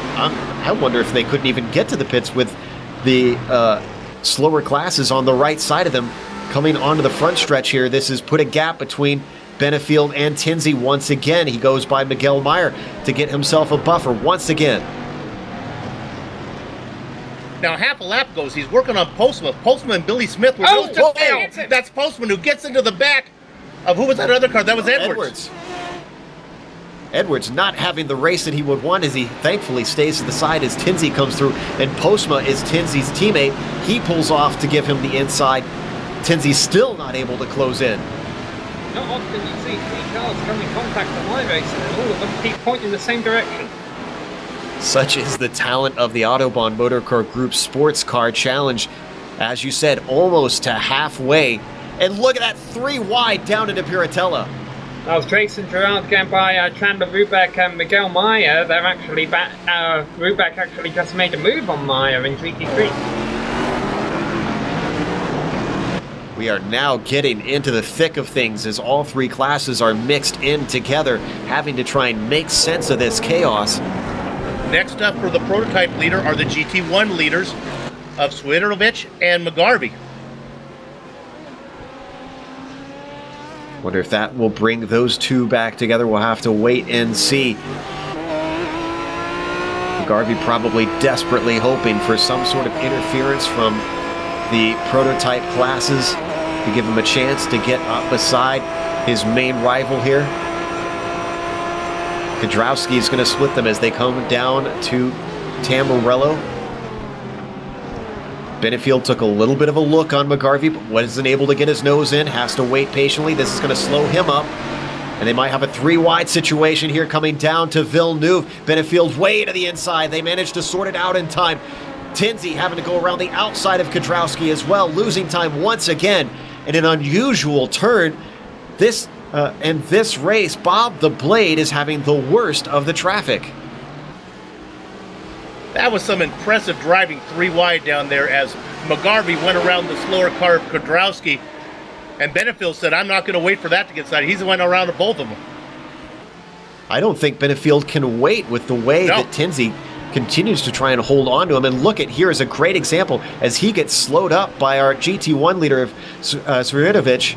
I wonder if they couldn't even get to the pits with the slower classes on the right side of them coming onto the front stretch here. This has put a gap between Benefield and Tinsey once again. He goes by Miguel Meyer to get himself a buffer once again. Now half a lap goes, he's working on Postman. Postman and Billy Smith were that's Postman who gets into the back of, who was that other car? That was Edwards. Edwards not having the race that he would want as he thankfully stays to the side as Tinsey comes through, and Postma is Tinsey's teammate. He pulls off to give him the inside. Tinsey's still not able to close in. Not often you see three cars come in contact on my race and all of them keep pointing the same direction. Such is the talent of the Autobahn Motorcar Group Sports Car Challenge. As you said, almost to halfway. And look at that, 3 wide down into Piratella. That was Jason Gerard going by Chandler Rubeck and Miguel Meyer. They're actually back. Rubeck actually just made a move on Meyer in GT3. We are now getting into the thick of things as all 3 classes are mixed in together, having to try and make sense of this chaos. Next up for the prototype leader are the GT1 leaders of Swiatovich and McGarvey. Wonder if that will bring those two back together. We'll have to wait and see. McGarvey probably desperately hoping for some sort of interference from the prototype classes to give him a chance to get up beside his main rival here. Kudrowski is going to split them as they come down to Tamburello. Benefield took a little bit of a look on McGarvey, but wasn't able to get his nose in, has to wait patiently. This is going to slow him up, and they might have a 3-wide situation here coming down to Villeneuve. Benefield way to the inside. They managed to sort it out in time. Tinsey having to go around the outside of Kudrowski as well, losing time once again in an unusual turn. This race, Bob the Blade is having the worst of the traffic. That was some impressive driving 3 wide down there as McGarvey went around the slower car of Kudrowski, and Benefield said, I'm not going to wait for that to get started. He went around to both of them. I don't think Benefield can wait with the way that Tinsey continues to try and hold on to him. And look at, here is a great example as he gets slowed up by our GT1 leader of Swiatovich.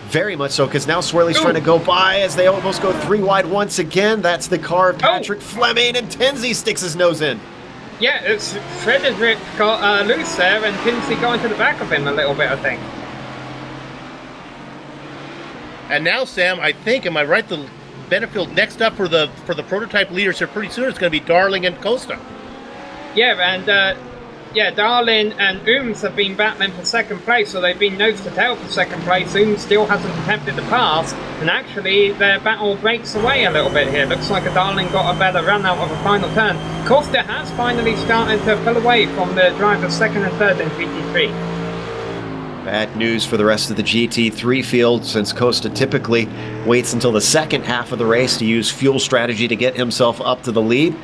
Very much so, because now Swirly's trying to go by as they almost go 3 wide once again. That's the car of Patrick Fleming, and Tinsey sticks his nose in. Yeah, it's Frederick got loose there, and Tinsey got into the back of him a little bit, I think. And now, Sam, I think, am I right, the Benefield next up for the prototype leaders here pretty soon, it's going to be Darling and Costa. Yeah, and Darling and Ooms have been battling for second place, so they've been nose to tail for second place. Ooms still hasn't attempted to pass, and actually their battle breaks away a little bit here. Looks like Darling got a better run out of a final turn. Costa has finally started to pull away from the drivers second and third in GT3. Bad news for the rest of the GT3 field, since Costa typically waits until the second half of the race to use fuel strategy to get himself up to the lead.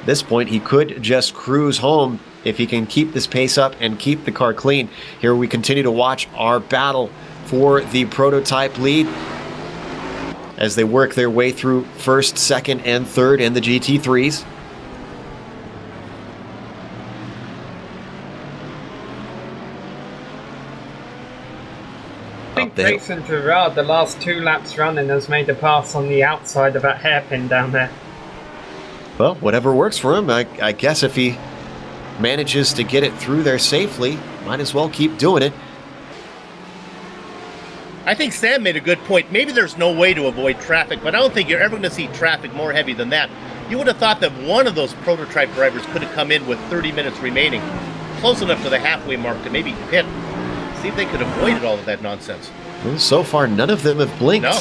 At this point, he could just cruise home if he can keep this pace up and keep the car clean. Here we continue to watch our battle for the prototype lead as they work their way through first, second, and third in the GT3s. I think Jason Gerard, the last 2 laps running, has made a pass on the outside of that hairpin down there. Well, whatever works for him. I guess if he manages to get it through there safely, might as well keep doing it. I think Sam made a good point. Maybe there's no way to avoid traffic, but I don't think you're ever going to see traffic more heavy than that. You would have thought that one of those prototype drivers could have come in with 30 minutes remaining, close enough to the halfway mark to maybe pit. See if they could have avoided all of that nonsense. Well, so far, none of them have blinked. No.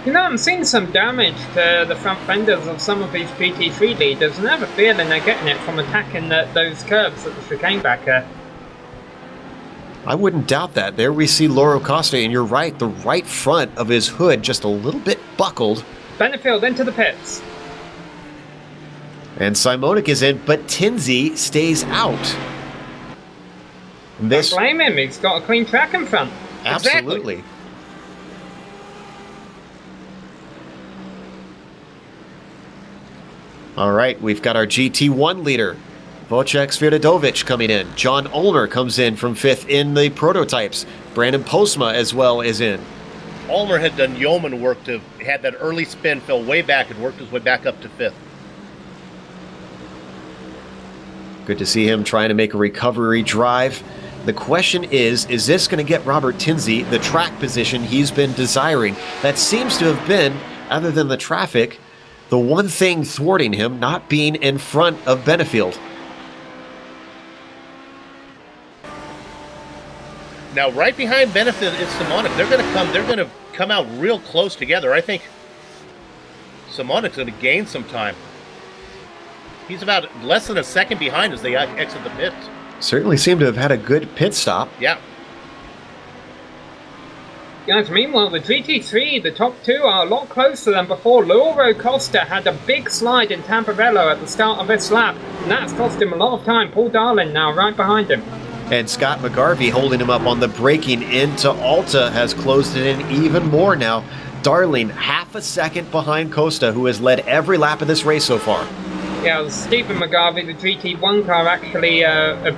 You know, I'm seeing some damage to the front fenders of some of these GT3 leaders, and I have a feeling they're getting it from attacking those curves at the chicane back there. I wouldn't doubt that. There we see Lauro Costa, and you're right, the right front of his hood just a little bit buckled. Benefield into the pits. And Simonik is in, but Tinsley stays out. Don't blame him, he's got a clean track in front. Absolutely. Exactly. All right, we've got our GT1 leader, Wojciech Svirdadovic, coming in. John Ulmer comes in from 5th in the prototypes. Brandon Postma as well is in. Ulmer had done yeoman work had that early spin, fell way back, and worked his way back up to 5th. Good to see him trying to make a recovery drive. The question is this going to get Robert Tinsley the track position he's been desiring? That seems to have been, other than the traffic, the one thing thwarting him not being in front of Benefield. Now, right behind Benefield is Simonik. They're going to come out real close together. I think Simonik's going to gain some time. He's about less than a second behind as they exit the pits. Certainly seem to have had a good pit stop. Yeah. Guys, meanwhile, the GT3, the top two, are a lot closer than before. Lauro Costa had a big slide in Tamburello at the start of this lap, and that's cost him a lot of time. Paul Darlin now right behind him. And Scott McGarvey holding him up on the braking into Alta has closed it in even more now. Darling, half a second behind Costa, who has led every lap of this race so far. Yeah, Stephen McGarvey, the GT1 car, actually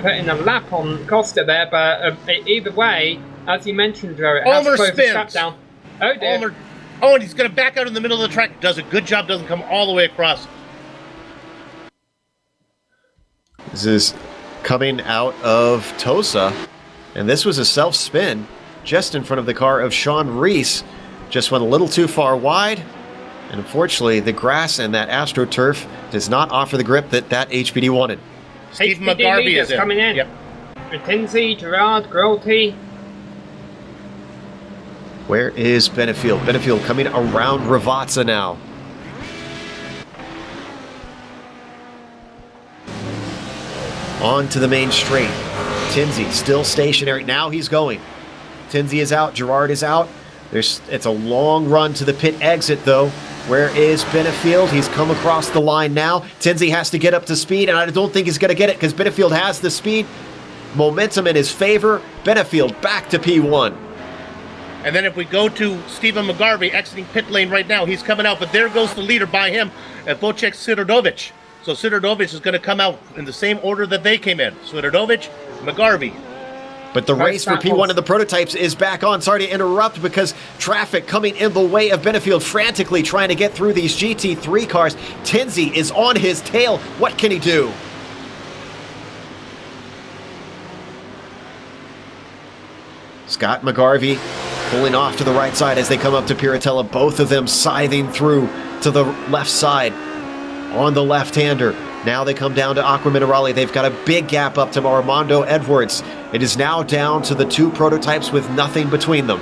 put in a lap on Costa there, but either way, as you mentioned, Joe, it has Ulmer closed the spins. strap down. Oh dear. Ulmer, and he's going to back out in the middle of the track. Does a good job, doesn't come all the way across. This is coming out of Tosa, and this was a self-spin just in front of the car of Sean Reese. Just went a little too far wide, and unfortunately the grass and that AstroTurf does not offer the grip that HPD wanted. Steve HPD McGarvey is coming in. Yep. Tinsley, Gerard, Grolty. Where is Benefield? Benefield coming around Ravazza now. On to the main straight. Tinsley still stationary. Now he's going. Tinsley is out. Gerard is out. It's a long run to the pit exit, though. Where is Benefield? He's come across the line now. Tinsley has to get up to speed, and I don't think he's going to get it because Benefield has the speed. Momentum in his favor. Benefield back to P1. And then if we go to Stephen McGarvey exiting pit lane right now, he's coming out, but there goes the leader by him at Wojciech Svirdadovic. So Svirdadovic is going to come out in the same order that they came in. Svirdadovic, McGarvey. But the race for P1 of the prototypes is back on. Sorry to interrupt because traffic coming in the way of Benefield, frantically trying to get through these GT3 cars. Tinsley is on his tail. What can he do? Scott McGarvey pulling off to the right side as they come up to Piratella. Both of them scything through to the left side on the left-hander. Now they come down to Aqua Minerale. They've got a big gap up to Armando Edwards. It is now down to the two prototypes with nothing between them.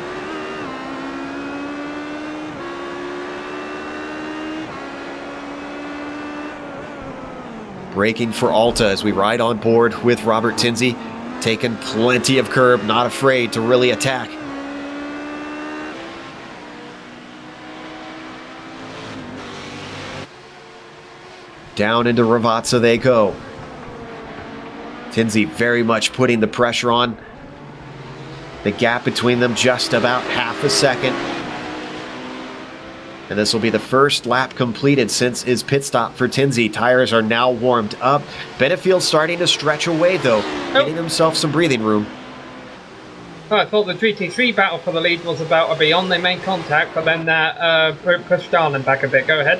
Braking for Alta as we ride on board with Robert Tinsley. Taking plenty of curb, not afraid to really attack. Down into Ravazza they go. Tinsley very much putting the pressure on. The gap between them just about half a second. And this will be the first lap completed since his pit stop for Tinsley. Tires are now warmed up. Benefield starting to stretch away though, getting himself some breathing room. Well, I thought the GT3 battle for the lead was about to be on. They made contact, but then pushed Darlin back a bit. Go ahead.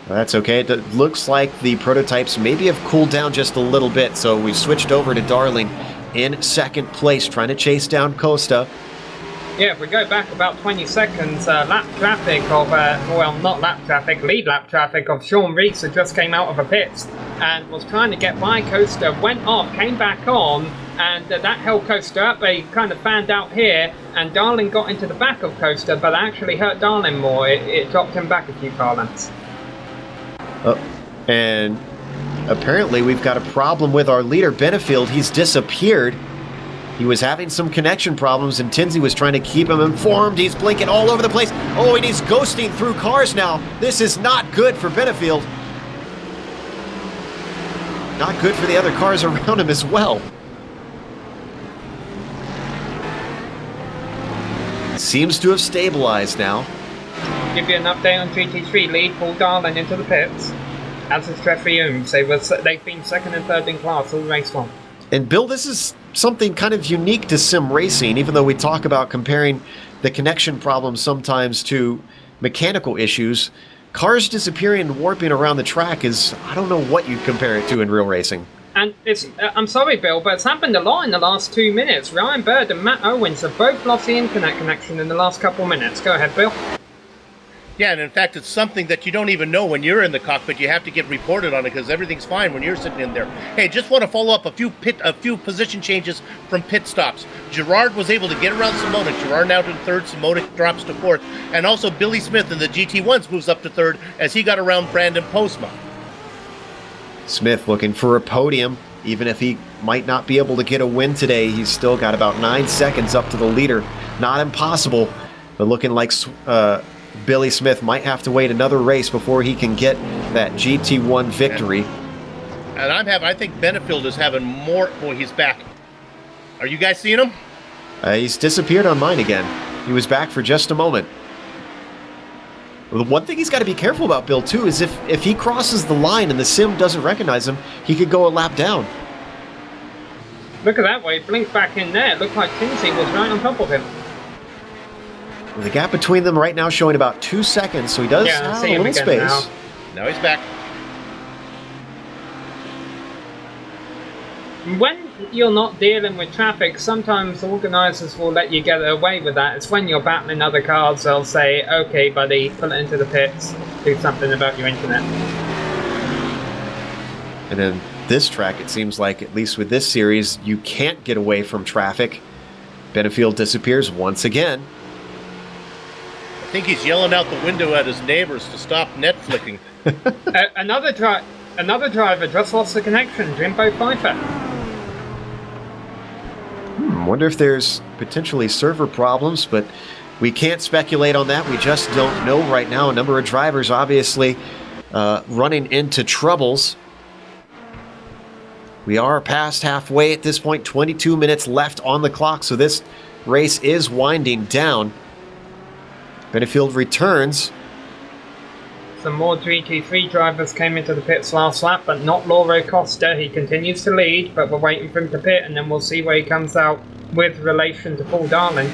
Well, that's okay. It looks like the prototypes maybe have cooled down just a little bit, so we've switched over to Darling in second place, trying to chase down Costa. Yeah, if we go back about 20 seconds, lap traffic of, well, not lap traffic, lead lap traffic of Sean Reese, who just came out of a pits and was trying to get by Costa, went off, came back on, and that held Costa up. They kind of fanned out here, and Darling got into the back of Costa, but actually hurt Darling more. It dropped him back a few car lengths. Oh, and apparently we've got a problem with our leader, Benefield. He's disappeared. He was having some connection problems, and Tinsey was trying to keep him informed. He's blinking all over the place. Oh, and he's ghosting through cars now. This is not good for Benefield. Not good for the other cars around him as well. Seems to have stabilized now. Give you an update on GT3 lead. Paul Darling into the pits. As is Jeffrey Ooms. They've been second and third in class all race long. And Bill, this is something kind of unique to sim racing, even though we talk about comparing the connection problems sometimes to mechanical issues. Cars disappearing and warping around the track is, I don't know what you'd compare it to in real racing. And it's, I'm sorry, Bill, but it's happened a lot in the last 2 minutes. Ryan Bird and Matt Owens have both lost the internet connection in the last couple minutes. Go ahead, Bill. Yeah, and in fact, it's something that you don't even know when you're in the cockpit. You have to get reported on it because everything's fine when you're sitting in there. Hey, just want to follow up a few position changes from pit stops. Gerard was able to get around Simonic. Gerard now to third. Simonic drops to fourth. And also Billy Smith in the GT1s moves up to third as he got around Brandon Postma. Smith looking for a podium. Even if he might not be able to get a win today, he's still got about 9 seconds up to the leader. Not impossible, but looking like Billy Smith might have to wait another race before he can get that GT1 victory. And I think Benefield is having more. Boy, he's back. Are you guys seeing him? He's disappeared on mine again. He was back for just a moment. The one thing he's got to be careful about, Bill, too, is if he crosses the line and the sim doesn't recognize him, he could go a lap down. Look at that way, blinked back in there. It looked like Tinsey was right on top of him. The gap between them right now showing about 2 seconds, so he does have a little space. Now he's back. When you're not dealing with traffic, sometimes organisers will let you get away with that. It's when you're battling other cars, they'll say, okay, buddy, pull it into the pits, do something about your internet. And then this track, it seems like, at least with this series, you can't get away from traffic. Benefield disappears once again. I think he's yelling out the window at his neighbors to stop Netflixing. Another driver just lost the connection, Jimbo Pfeiffer. Wonder if there's potentially server problems, but we can't speculate on that. We just don't know right now. A number of drivers obviously running into troubles. We are past halfway at this point, 22 minutes left on the clock, so this race is winding down. Benefield returns. Some more GT3 drivers came into the pits last lap, but not Lauro Costa. He continues to lead, but we're waiting for him to pit, and then we'll see where he comes out with relation to Paul Darling.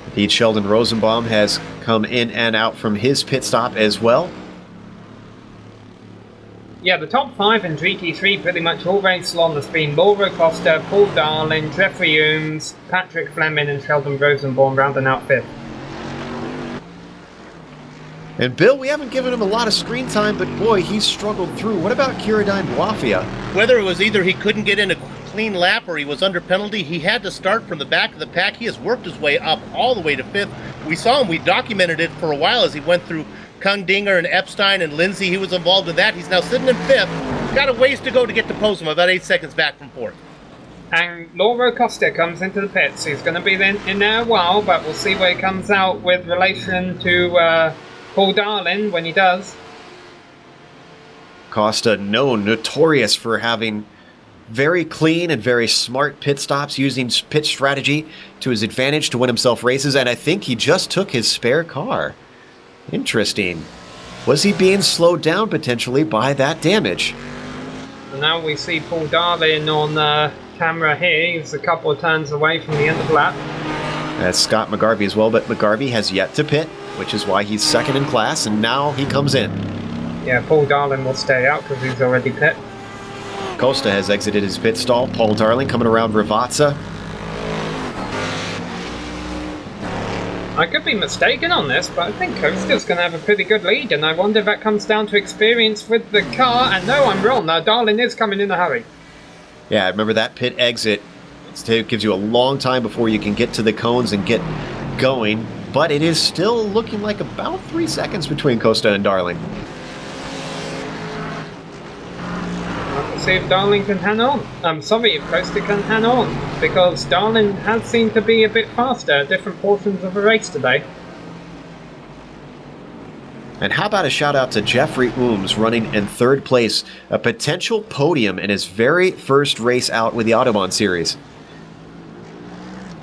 Indeed, Sheldon Rosenbaum has come in and out from his pit stop as well. Yeah, the top 5 in GT3 pretty much all race long has been Lauro Costa, Paul Darling, Jeffrey Ooms, Patrick Fleming, and Sheldon Rosenbaum rounding out 5th. And Bill, we haven't given him a lot of screen time, but boy, he's struggled through. What about Kiradine Boafia? Whether it was either he couldn't get in a clean lap or he was under penalty, he had to start from the back of the pack. He has worked his way up all the way to 5th. We saw him, we documented it for a while as he went through Kung Dinger and Epstein and Lindsay. He was involved in that. He's now sitting in 5th. Got a ways to go to get to Postma, about 8 seconds back from 4th. And Lauro Costa comes into the pits. He's going to be in there a while, but we'll see where he comes out with relation to Paul Darling when he does. Costa, notorious for having very clean and very smart pit stops, using pit strategy to his advantage to win himself races, and I think he just took his spare car. Interesting. Was he being slowed down potentially by that damage? So now we see Paul Darling on camera here. He's a couple of turns away from the end of the lap. That's Scott McGarvey as well, but McGarvey has yet to pit, which is why he's second in class, and now he comes in. Yeah, Paul Darling will stay out because he's already pit. Costa has exited his pit stall. Paul Darling coming around Ravazza. I could be mistaken on this, but I think Costa's going to have a pretty good lead, and I wonder if that comes down to experience with the car. And no, I'm wrong. Now, Darling is coming in a hurry. Yeah, remember that pit exit. It gives you a long time before you can get to the cones and get going, but it is still looking like about 3 seconds between Costa and Darling. We'll see if Darling can hang on. If Coaster can hang on, because Darling has seemed to be a bit faster at different portions of the race today. And how about a shout out to Jeffrey Ooms running in 3rd place, a potential podium in his very first race out with the Autobahn series.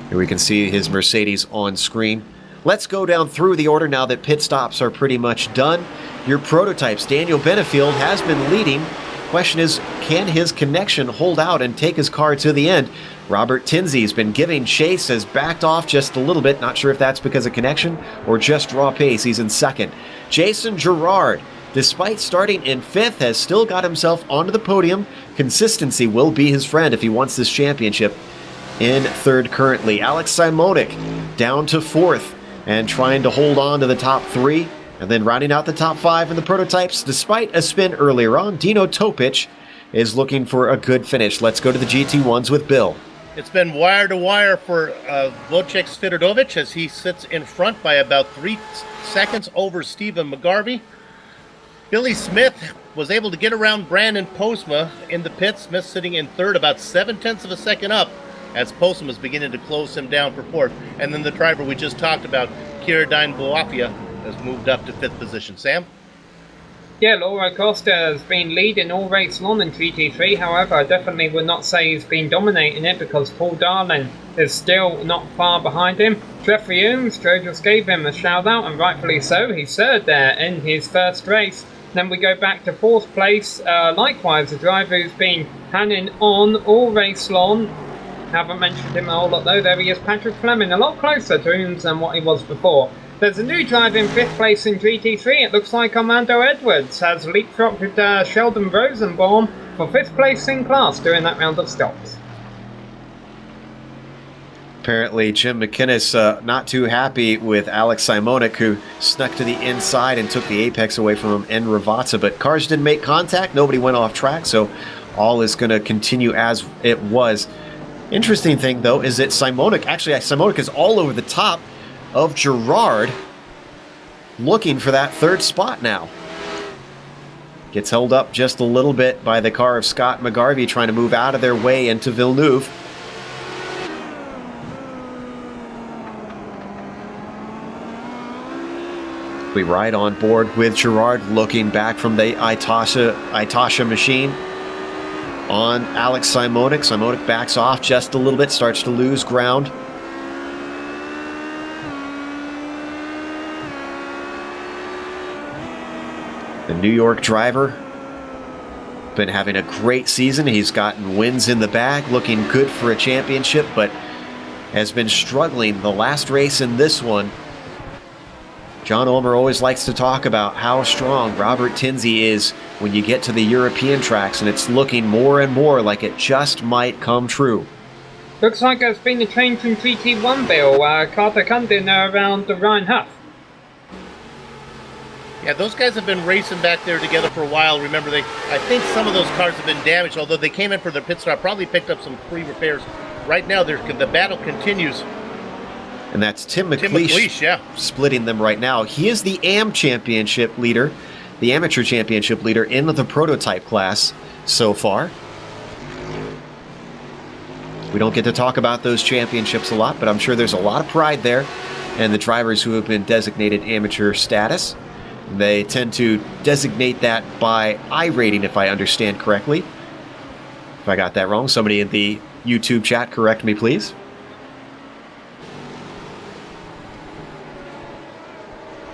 Here we can see his Mercedes on screen. Let's go down through the order now that pit stops are pretty much done. Your prototypes, Daniel Benefield has been leading. Question is, can his connection hold out and take his car to the end? Robert Tinsley's been giving chase, has backed off just a little bit. Not sure if that's because of connection or just raw pace. He's in 2nd. Jason Gerard, despite starting in 5th, has still got himself onto the podium. Consistency will be his friend if he wants this championship. In 3rd currently, Alex Simonik down to 4th and trying to hold on to the top 3. And then rounding out the top 5 in the prototypes, despite a spin earlier on, Dino Topic is looking for a good finish. Let's go to the GT1s with Bill. It's been wire to wire for Wojciech Swiderowicz as he sits in front by about 3 seconds over Stephen McGarvey. Billy Smith was able to get around Brandon Postma in the pit. Smith sitting in 3rd, about 0.7 of a second up as Postma is beginning to close him down for 4th. And then the driver we just talked about, Kiradine Boafia, has moved up to 5th position. Sam? Yeah, Laura Costa has been leading all race long in GT3. However, I definitely would not say he's been dominating it because Paul Darling is still not far behind him. Jeffrey Ooms, Joe just gave him a shout out, and rightfully so. He's 3rd there in his first race. Then we go back to 4th place. Likewise, a driver who's been hanging on all race long. Haven't mentioned him a whole lot though. There he is, Patrick Fleming, a lot closer to Ooms than what he was before. There's a new driver in 5th place in GT3. It looks like Armando Edwards has leapfrogged Sheldon Rosenbaum for 5th place in class during that round of stops. Apparently, Jim McInnes not too happy with Alex Simonik, who snuck to the inside and took the apex away from him in Ravazza. But cars didn't make contact. Nobody went off track, so all is going to continue as it was. Interesting thing, though, is that Simonik is all over the top of Gerard, looking for that 3rd spot now. Gets held up just a little bit by the car of Scott McGarvey trying to move out of their way into Villeneuve. We ride on board with Gerard looking back from the Itasha machine on Alex Simonik. Simonik backs off just a little bit, starts to lose ground. The New York driver been having a great season. He's gotten wins in the bag, looking good for a championship, but has been struggling the last race in this one. John Ulmer always likes to talk about how strong Robert Tinsley is when you get to the European tracks, and it's looking more and more like it just might come true. Looks like there's been a change from GT1, Bill. Carter Cundin around the Ryan Huff. Yeah, those guys have been racing back there together for a while. Remember, I think some of those cars have been damaged, although they came in for their pit stop, probably picked up some free repairs. Right now, the battle continues. And that's Tim McLeish, yeah, splitting them right now. He is the championship leader, the amateur championship leader in the prototype class so far. We don't get to talk about those championships a lot, but I'm sure there's a lot of pride there. And the drivers who have been designated amateur status, they tend to designate that by I rating, if I understand correctly. If I got that wrong, somebody in the YouTube chat correct me, please.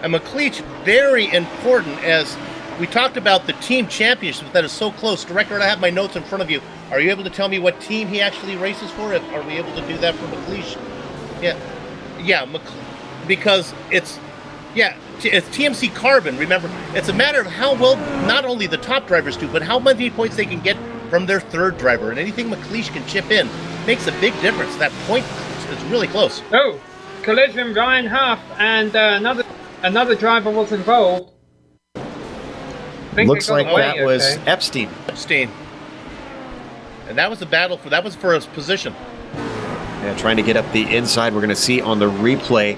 And McLeish, very important, as we talked about the team championship that is so close. Director, I have my notes in front of you. Are you able to tell me what team he actually races for? Are we able to do that for McLeish? Yeah, because it's TMC Carbon. Remember, it's a matter of how well not only the top drivers do, but how many points they can get from their third driver. And anything McLeish can chip in makes a big difference. That point is really close. Oh, collision, Ryan Huff, and another driver was involved. Looks like that was Epstein. And that was the battle that was for his position. Yeah, trying to get up the inside. We're going to see on the replay,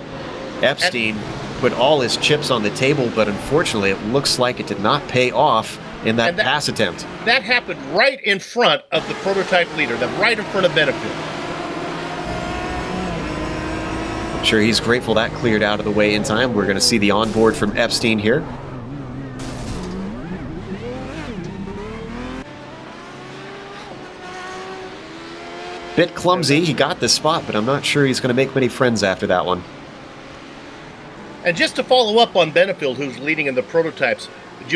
Epstein put all his chips on the table, but unfortunately it looks like it did not pay off in that And pass attempt. That happened right in front of the prototype leader, right in front of Benefield. I'm sure he's grateful that cleared out of the way in time. We're going to see the onboard from Epstein here. Bit clumsy. He got this spot, but I'm not sure he's going to make many friends after that one. And just to follow up on Benefield, who's leading in the prototypes,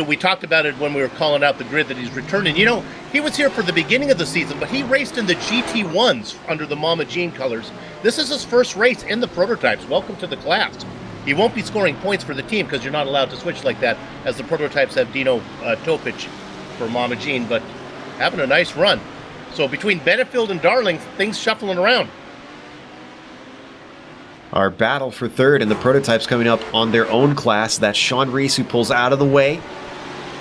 we talked about it when we were calling out the grid that he's returning. You know, he was here for the beginning of the season, but he raced in the GT1s under the Mama Jean colors. This is his first race in the prototypes. Welcome to the class. He won't be scoring points for the team because you're not allowed to switch like that, as the prototypes have Dino Topic for Mama Jean, but having a nice run. So between Benefield and Darling, things shuffling around. Our battle for third and the prototypes coming up on their own class. That's Sean Reese who pulls out of the way.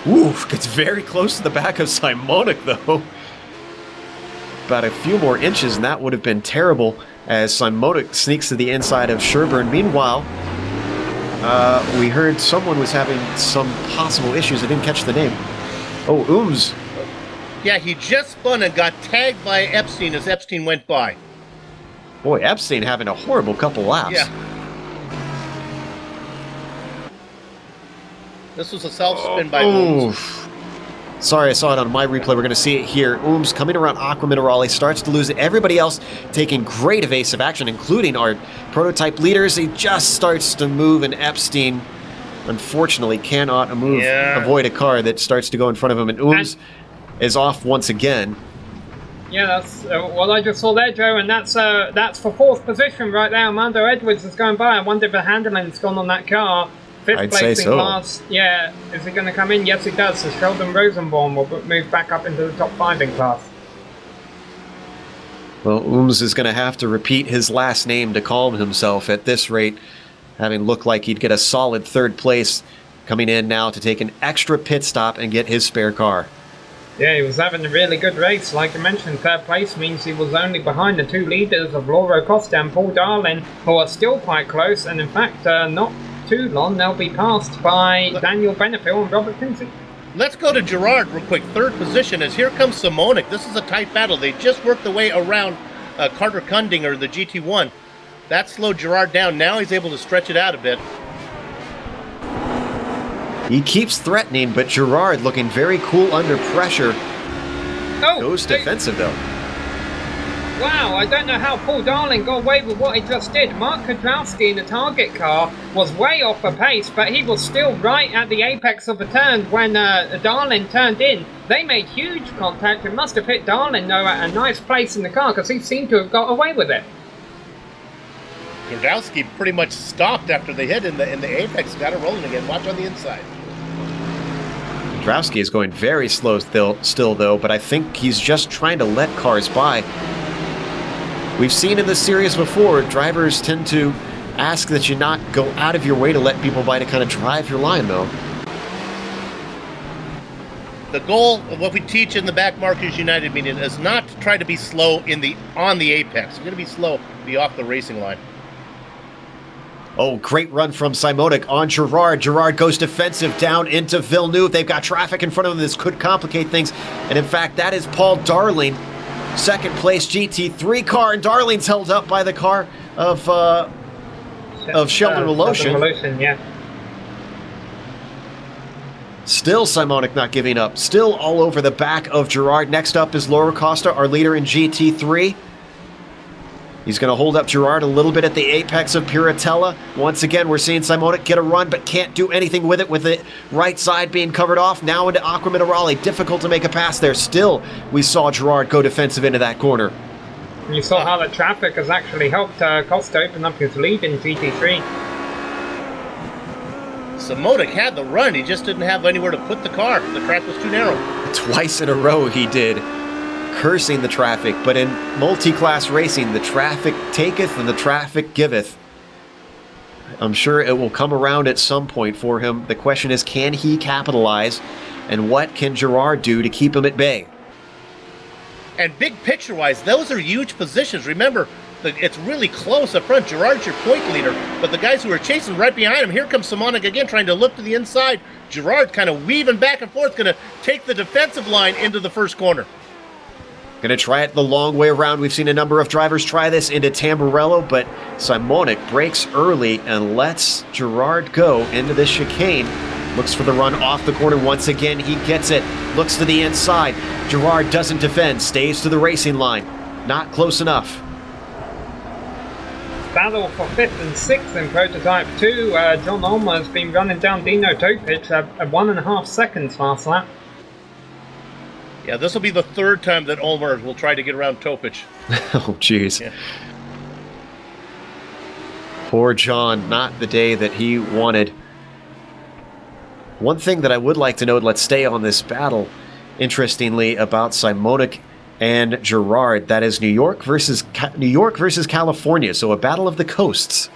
Oof, gets very close to the back of Simonic though. About a few more inches and that would have been terrible as Simonic sneaks to the inside of Sherburne. Meanwhile, we heard someone was having some possible issues. I didn't catch the name. Oh, Ooms. Yeah, he just spun and got tagged by Epstein as Epstein went by. Boy, Epstein having a horrible couple laps. Yeah. This was a self-spin by Ooms. Sorry, I saw it on my replay. We're going to see it here. Ooms coming around Aqua Minerale, starts to lose it. Everybody else taking great evasive action, including our prototype leaders. He just starts to move, and Epstein, unfortunately, cannot avoid a car that starts to go in front of him. And Ooms is off once again. Yeah, that's what I just saw there, Joe, and that's for fourth position right there. Armando Edwards is going by. I wonder if the handling's gone on that car. Fifth place in class. Yeah, is he going to come in? Yes, he does. So Sheldon Rosenbaum will move back up into the top 5 in class. Well, Ooms is going to have to repeat his last name to calm himself at this rate, having looked like he'd get a solid third place, coming in now to take an extra pit stop and get his spare car. Yeah, he was having a really good race. Like you mentioned, third place means he was only behind the two leaders of Lauro Costa and Paul Darling, who are still quite close, and in fact, not too long, they'll be passed by Daniel Benefield and Robert Kinsey. Let's go to Gerard real quick. Third position, as here comes Simonic. This is a tight battle. They just worked their way around Carter Kundinger, the GT1. That slowed Gerard down. Now he's able to stretch it out a bit. He keeps threatening, but Gerard looking very cool under pressure. Goes defensive, though. Wow, I don't know how Paul Darling got away with what he just did. Mark Kudrowski in the target car was way off the pace, but he was still right at the apex of the turn when Darling turned in. They made huge contact. It must have hit Darling, though, at a nice place in the car, because he seemed to have got away with it. Kudrowski pretty much stopped after they hit in the apex. Got it rolling again. Watch on the inside. Kudrowski is going very slow still, though, but I think he's just trying to let cars by. We've seen in this series before, drivers tend to ask that you not go out of your way to let people by to kind of drive your line, though. The goal of what we teach in the Back Markers United meeting is not to try to be slow on the apex. You're going to be slow, be off the racing line. Oh, great run from Simonic on Gerard. Gerard goes defensive down into Villeneuve. They've got traffic in front of them. This could complicate things. And in fact, that is Paul Darling. Second place GT3 car, and Darling's held up by the car of Sheldon Miloshin. Yeah. Still Simonic not giving up. Still all over the back of Gerard. Next up is Laura Costa, our leader in GT3. He's going to hold up Gerard a little bit at the apex of Piratella. Once again, we're seeing Simonic get a run, but can't do anything with it, with the right side being covered off. Now into Aqua Minerale. Difficult to make a pass there. Still, we saw Gerard go defensive into that corner. You saw how the traffic has actually helped Costa open up his lead in GT3. Simonic had the run. He just didn't have anywhere to put the car. The track was too narrow. Twice in a row he did. Cursing the traffic, but in multi-class racing, the traffic taketh and the traffic giveth. I'm sure it will come around at some point for him. The question is, can he capitalize, and what can Gerard do to keep him at bay? And big picture-wise, those are huge positions. Remember, it's really close up front. Gerard's your point leader, but the guys who are chasing right behind him, here comes Simonic again, trying to look to the inside. Gerard kind of weaving back and forth, going to take the defensive line into the first corner. Going to try it the long way around. We've seen a number of drivers try this into Tamburello, but Simonic breaks early and lets Gerard go into this chicane. Looks for the run off the corner once again. He gets it. Looks to the inside. Gerard doesn't defend. Stays to the racing line. Not close enough. Battle for 5th and 6th in Prototype 2. John Ulmer has been running down Dino Topic at 1.5 seconds last lap. Yeah, this will be the third time that Ulmer will try to get around Topic. Oh, jeez. Yeah. Poor John, not the day that he wanted. One thing that I would like to note, let's stay on this battle, interestingly, about Simonic and Gerard. That is New York versus California, so a battle of the coasts.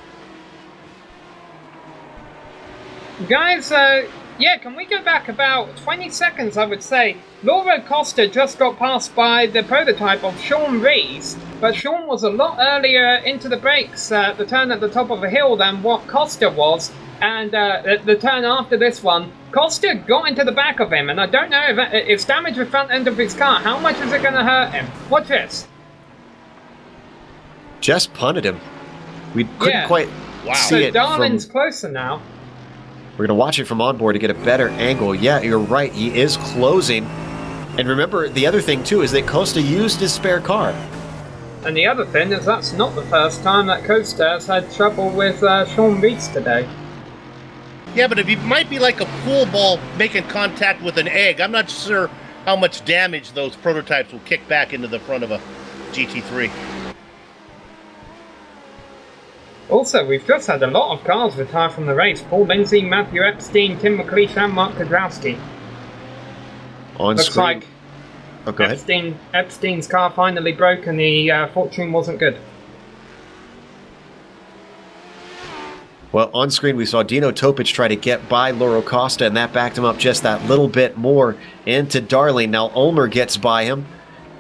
Guys, yeah, can we go back about 20 seconds, I would say? Laura Costa just got passed by the prototype of Sean Rees, but Sean was a lot earlier into the brakes at the turn at the top of the hill than what Costa was, and the turn after this one, Costa got into the back of him, and I don't know if it's damaged the front end of his car. How much is it going to hurt him? Watch this. Just punted him. We couldn't quite see it. So Darlin's closer now. We're going to watch it from onboard to get a better angle. Yeah, you're right. He is closing. And remember, the other thing, too, is that Costa used his spare car. And the other thing is that's not the first time that Costa has had trouble with Sean Rees today. Yeah, but it might be like a pool ball making contact with an egg. I'm not sure how much damage those prototypes will kick back into the front of a GT3. Also, we've just had a lot of cars retire from the race. Paul Lindsay, Matthew Epstein, Tim McLeish and Mark Kudrowski. On Looks screen. like Oh, go ahead. Epstein's car finally broke and the fortune wasn't good. Well, on screen we saw Dino Topic try to get by Lauro Costa, and that backed him up just that little bit more into Darling. Now Ulmer gets by him,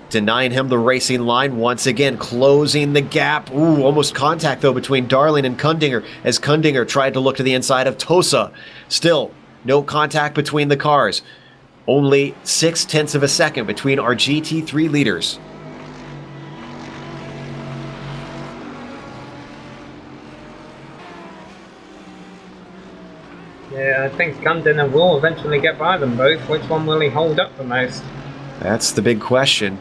denying him the racing line once again, closing the gap. Ooh, almost contact though between Darling and Kundinger as Kundinger tried to look to the inside of Tosa. Still, no contact between the cars. Only 0.6 of a second between our GT3 leaders. Yeah, I think Kundinger will eventually get by them both. Which one will he hold up the most? That's the big question.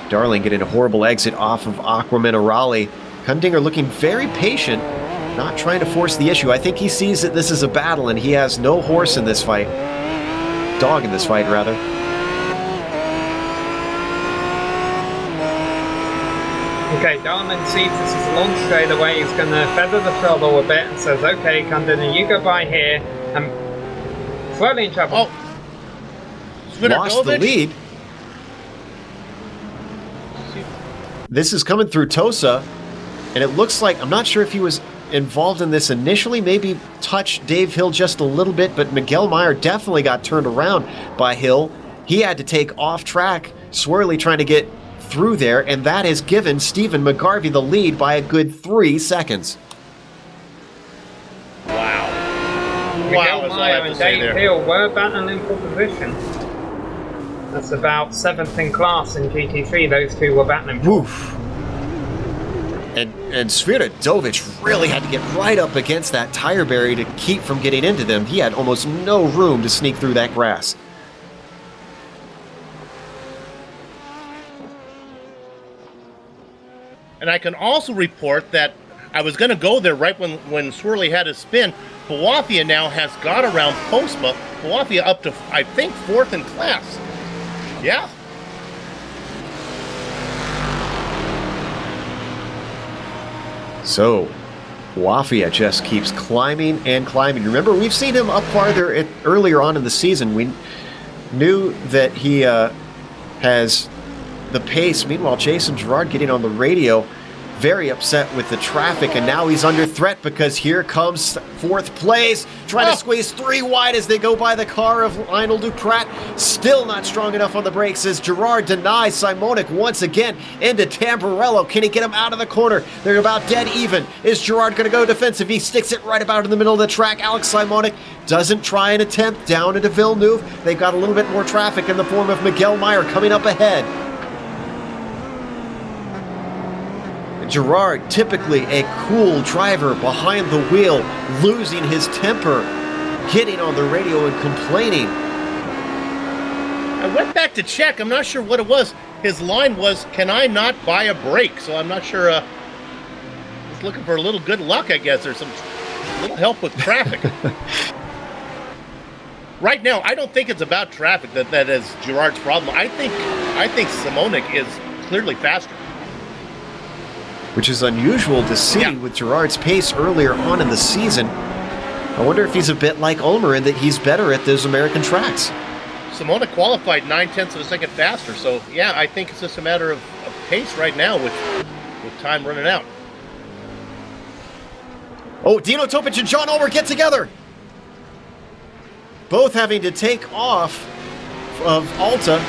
Darling getting a horrible exit off of Aqua Minerale. Kundinger looking very patient, not trying to force the issue. I think he sees that this is a battle and he has no horse in this fight. Dog in this fight, rather. Okay, Darling sees this is a launch straight away. He's going to feather the throttle a bit and says, okay, Kundinger, you go by here. I'm slowly in trouble. Oh. Lost the lead. This is coming through Tosa, and it looks like, I'm not sure if he was involved in this initially, maybe touched Dave Hill just a little bit, but Miguel Meyer definitely got turned around by Hill. He had to take off track, Swirly trying to get through there, and that has given Stephen McGarvey the lead by a good 3 seconds. Wow. Miguel Meyer and Dave Hill were battling for position. That's about 7th in class in GT3, those two were battling for. Woof. And Sviatovic really had to get right up against that tire barrier to keep from getting into them. He had almost no room to sneak through that grass. And I can also report that I was going to go there right when Swirly had his spin. Bawafia now has got around Postma. Bawafia up to, I think, 4th in class. Yeah. So, Bawafia just keeps climbing and climbing. Remember, we've seen him up farther earlier on in the season. We knew that he has the pace. Meanwhile, Jason Gerard getting on the radio very upset with the traffic, and now he's under threat because here comes fourth place, trying to squeeze 3 wide as they go by the car of Lionel Duprat. Still not strong enough on the brakes as Gerard denies Simonic once again into Tamburello. Can he get him out of the corner? They're about dead even. Is Gerard going to go defensive? He sticks it right about in the middle of the track. Alex Simonic doesn't try an attempt down into Villeneuve. They've got a little bit more traffic in the form of Miguel Meyer coming up ahead. Gerard, typically a cool driver behind the wheel, losing his temper, getting on the radio and complaining. I went back to check. I'm not sure what it was. His line was, "Can I not buy a break?" So I'm not sure. He's looking for a little good luck, I guess, or some little help with traffic. Right now, I don't think it's about traffic that is Gerard's problem. I think Simonic is clearly faster. Which is unusual to see with Gerard's pace earlier on in the season. I wonder if he's a bit like Ulmer in that he's better at those American tracks. Simonic qualified 9/10 of a second faster, so yeah, I think it's just a matter of pace right now with time running out. Oh, Dino Topic and John Ulmer get together! Both having to take off of Alta.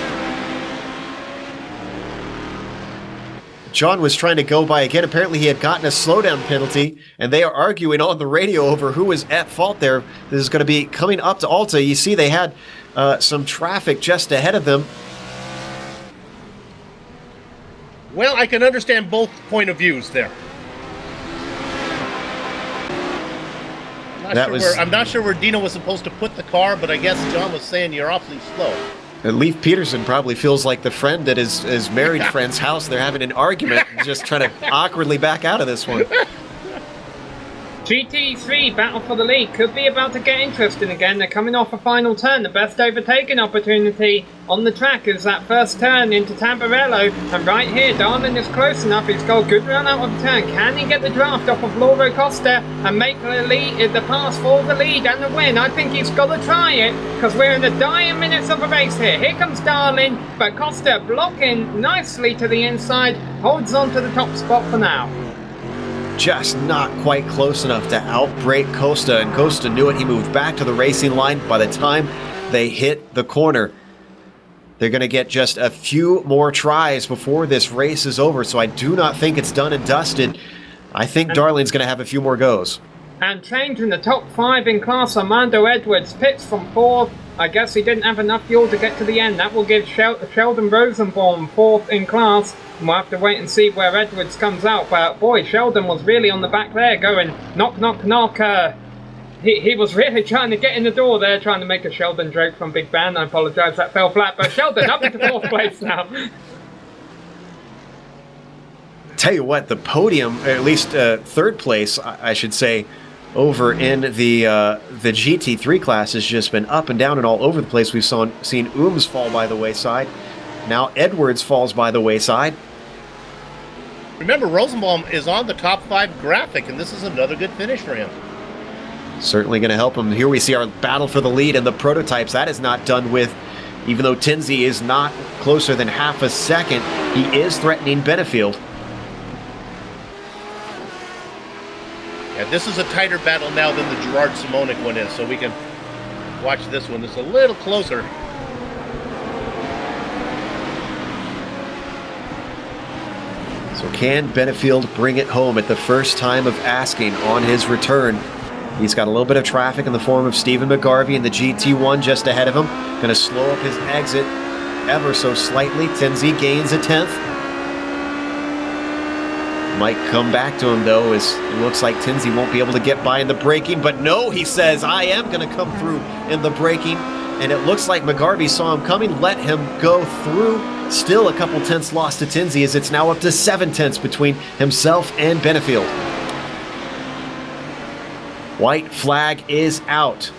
John was trying to go by again. Apparently he had gotten a slowdown penalty, and they are arguing on the radio over who was at fault there. This is going to be coming up to Alta. You see they had some traffic just ahead of them. Well, I can understand both point of views there. I'm not sure where Dino was supposed to put the car, but I guess John was saying you're awfully slow. And Leif Peterson probably feels like the friend at his married friend's house. They're having an argument, just trying to awkwardly back out of this one. GT3 battle for the lead could be about to get interesting again. They're coming off a final turn. The best overtaking opportunity on the track is that first turn into Tamburello. And right here, Darlin is close enough. He's got a good run out of the turn. Can he get the draft off of Lauro Costa and make the pass for the lead and the win? I think he's got to try it because we're in the dying minutes of the race here. Here comes Darlin, but Costa blocking nicely to the inside, holds on to the top spot for now. Just not quite close enough to outbrake Costa, and Costa knew it. He moved back to the racing line. By the time they hit the corner, they're going to get just a few more tries before this race is over, so I do not think it's done and dusted. I think Darlin's going to have a few more goes. And changing the top 5 in class, Armando Edwards pits from 4th. I guess he didn't have enough fuel to get to the end. That will give Sheldon Rosenbaum 4th in class. And we'll have to wait and see where Edwards comes out. But boy, Sheldon was really on the back there going knock, knock, knock. He was really trying to get in the door there, trying to make a Sheldon joke from Big Bang. I apologise, that fell flat. But Sheldon up into 4th place now. Tell you what, the podium, or at least 3rd place, I should say, over in the GT3 class has just been up and down and all over the place. We've seen Ooms fall by the wayside. Now Edwards falls by the wayside. Remember, Rosenbaum is on the top 5 graphic, and this is another good finish for him. Certainly going to help him. Here we see our battle for the lead and the prototypes. That is not done with, even though Tinsley is not closer than half a second. He is threatening Benefield. Yeah, this is a tighter battle now than the Gerard Simonic one is, so we can watch this one. It's a little closer. So can Benefield bring it home at the first time of asking on his return? He's got a little bit of traffic in the form of Stephen McGarvey in the GT1 just ahead of him. Going to slow up his exit ever so slightly. Tinsley gains a 10th. Might come back to him though, as it looks like Tinsley won't be able to get by in the braking, but no, he says, I am going to come through in the braking, and it looks like McGarvey saw him coming, let him go through. Still a couple tenths lost to Tinsley, as it's now up to 7 tenths between himself and Benefield. White flag is out.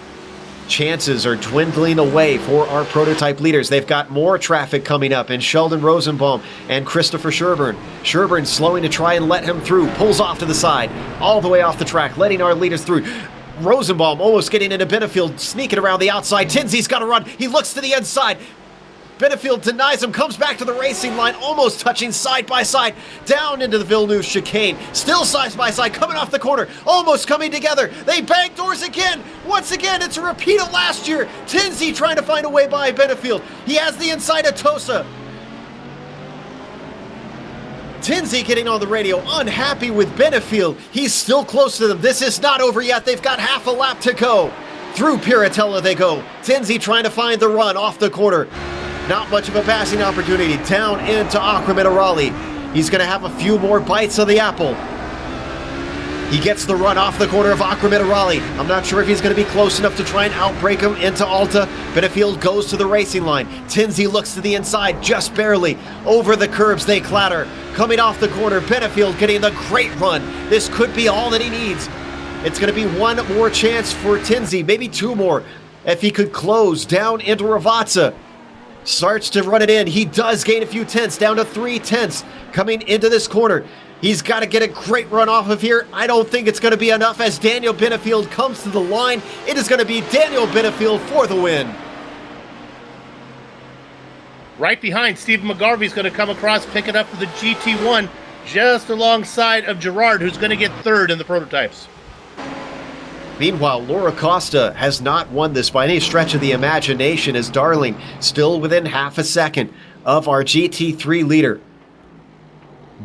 Chances are dwindling away for our prototype leaders. They've got more traffic coming up in Sheldon Rosenbaum and Christopher Sherburne. Sherburne slowing to try and let him through. Pulls off to the side, all the way off the track, letting our leaders through. Rosenbaum almost getting into Benefield, sneaking around the outside. Tinsley's got to run. He looks to the inside. Benefield denies him, comes back to the racing line, almost touching side by side, down into the Villeneuve chicane. Still side by side, coming off the corner, almost coming together. They bang doors again. Once again, it's a repeat of last year. Tinsey trying to find a way by Benefield. He has the inside of Tosa. Tinsey getting on the radio, unhappy with Benefield. He's still close to them. This is not over yet. They've got half a lap to go. Through Piratella they go. Tinsey trying to find the run off the corner. Not much of a passing opportunity. Down into Acqua Minerale. He's going to have a few more bites of the apple. He gets the run off the corner of Acqua Minerale. I'm not sure if he's going to be close enough to try and outbreak him into Alta. Benefield goes to the racing line. Tinsey looks to the inside, just barely. Over the curbs they clatter. Coming off the corner, Benefield getting the great run. This could be all that he needs. It's going to be one more chance for Tinsey, maybe two more. If he could close down into Ravazza. Starts to run it in. He does gain a few tenths, down to 3 tenths. Coming into this corner. He's got to get a great run off of here. I don't think it's going to be enough as Daniel Benefield comes to the line. It is going to be Daniel Benefield for the win. Right behind, Stephen McGarvey is going to come across, pick it up for the GT1, just alongside of Gerard, who's going to get third in the prototypes. Meanwhile, Laura Costa has not won this by any stretch of the imagination, as Darling still within half a second of our GT3 leader.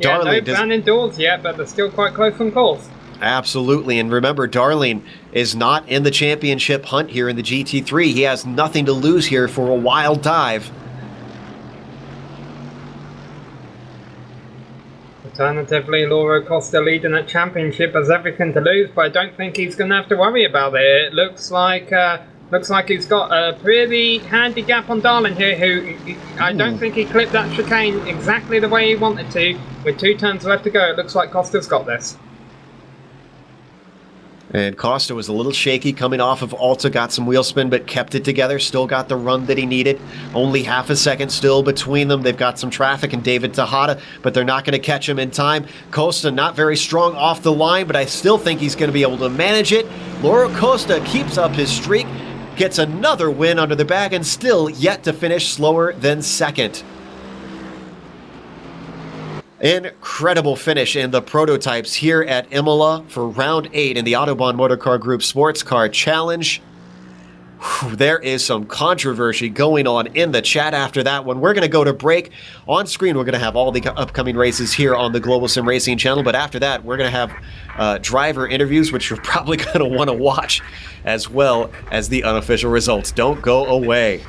Yeah, no ban indoors yet, but they're still quite close on course. Absolutely, and remember, Darling is not in the championship hunt here in the GT3. He has nothing to lose here for a wild dive. Alternatively, Laura Costa leading that championship has everything to lose, but I don't think he's going to have to worry about it. It looks like he's got a pretty handy gap on Darling here, who I don't think he clipped that chicane exactly the way he wanted to. With 2 turns left to go, it looks like Costa's got this. And Costa was a little shaky coming off of Alta, got some wheel spin, but kept it together, still got the run that he needed. Only half a second still between them. They've got some traffic and David Tejada, but they're not going to catch him in time. Costa not very strong off the line, but I still think he's going to be able to manage it. Lauro Costa keeps up his streak, gets another win under the bag, and still yet to finish slower than second. Incredible finish in the prototypes here at Imola for round 8 in the Autobahn Motorcar Group Sports Car Challenge. Whew, there is some controversy going on in the chat after that one. We're going to go to break. On screen, we're going to have all the upcoming races here on the Global Sim Racing channel, but after that, we're going to have driver interviews, which you're probably going to want to watch, as well as the unofficial results. Don't go away.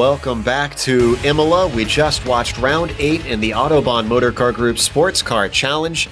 Welcome back to Imola. We just watched round 8 in the Autobahn Motorcar Group Sportscar Challenge.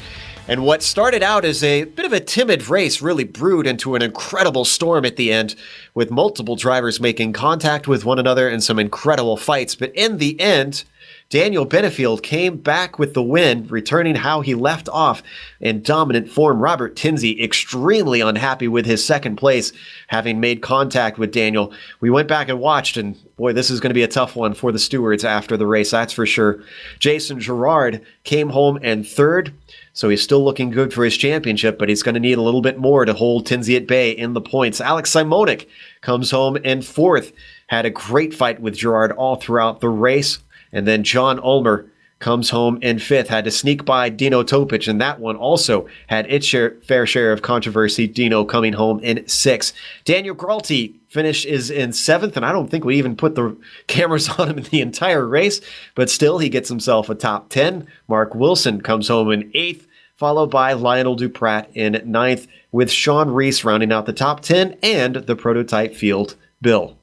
And what started out as a bit of a timid race really brewed into an incredible storm at the end, with multiple drivers making contact with one another and some incredible fights. But in the end, Daniel Benefield came back with the win, returning how he left off in dominant form. Robert Tinsey extremely unhappy with his second place, having made contact with Daniel. We went back and watched, and boy, this is going to be a tough one for the stewards after the race, that's for sure. Jason Girard came home in third, so he's still looking good for his championship, but he's going to need a little bit more to hold Tinsey at bay in the points. Alex Simonik comes home in fourth, had a great fight with Girard all throughout the race. And then John Ulmer comes home in fifth, had to sneak by Dino Topic, and that one also had its fair share of controversy. Dino coming home in sixth. Daniel Gralti is in seventh, and I don't think we even put the cameras on him in the entire race, but still he gets himself a top 10. Mark Wilson comes home in eighth, followed by Lionel Duprat in ninth, with Sean Reese rounding out the top 10 and the prototype field Bill.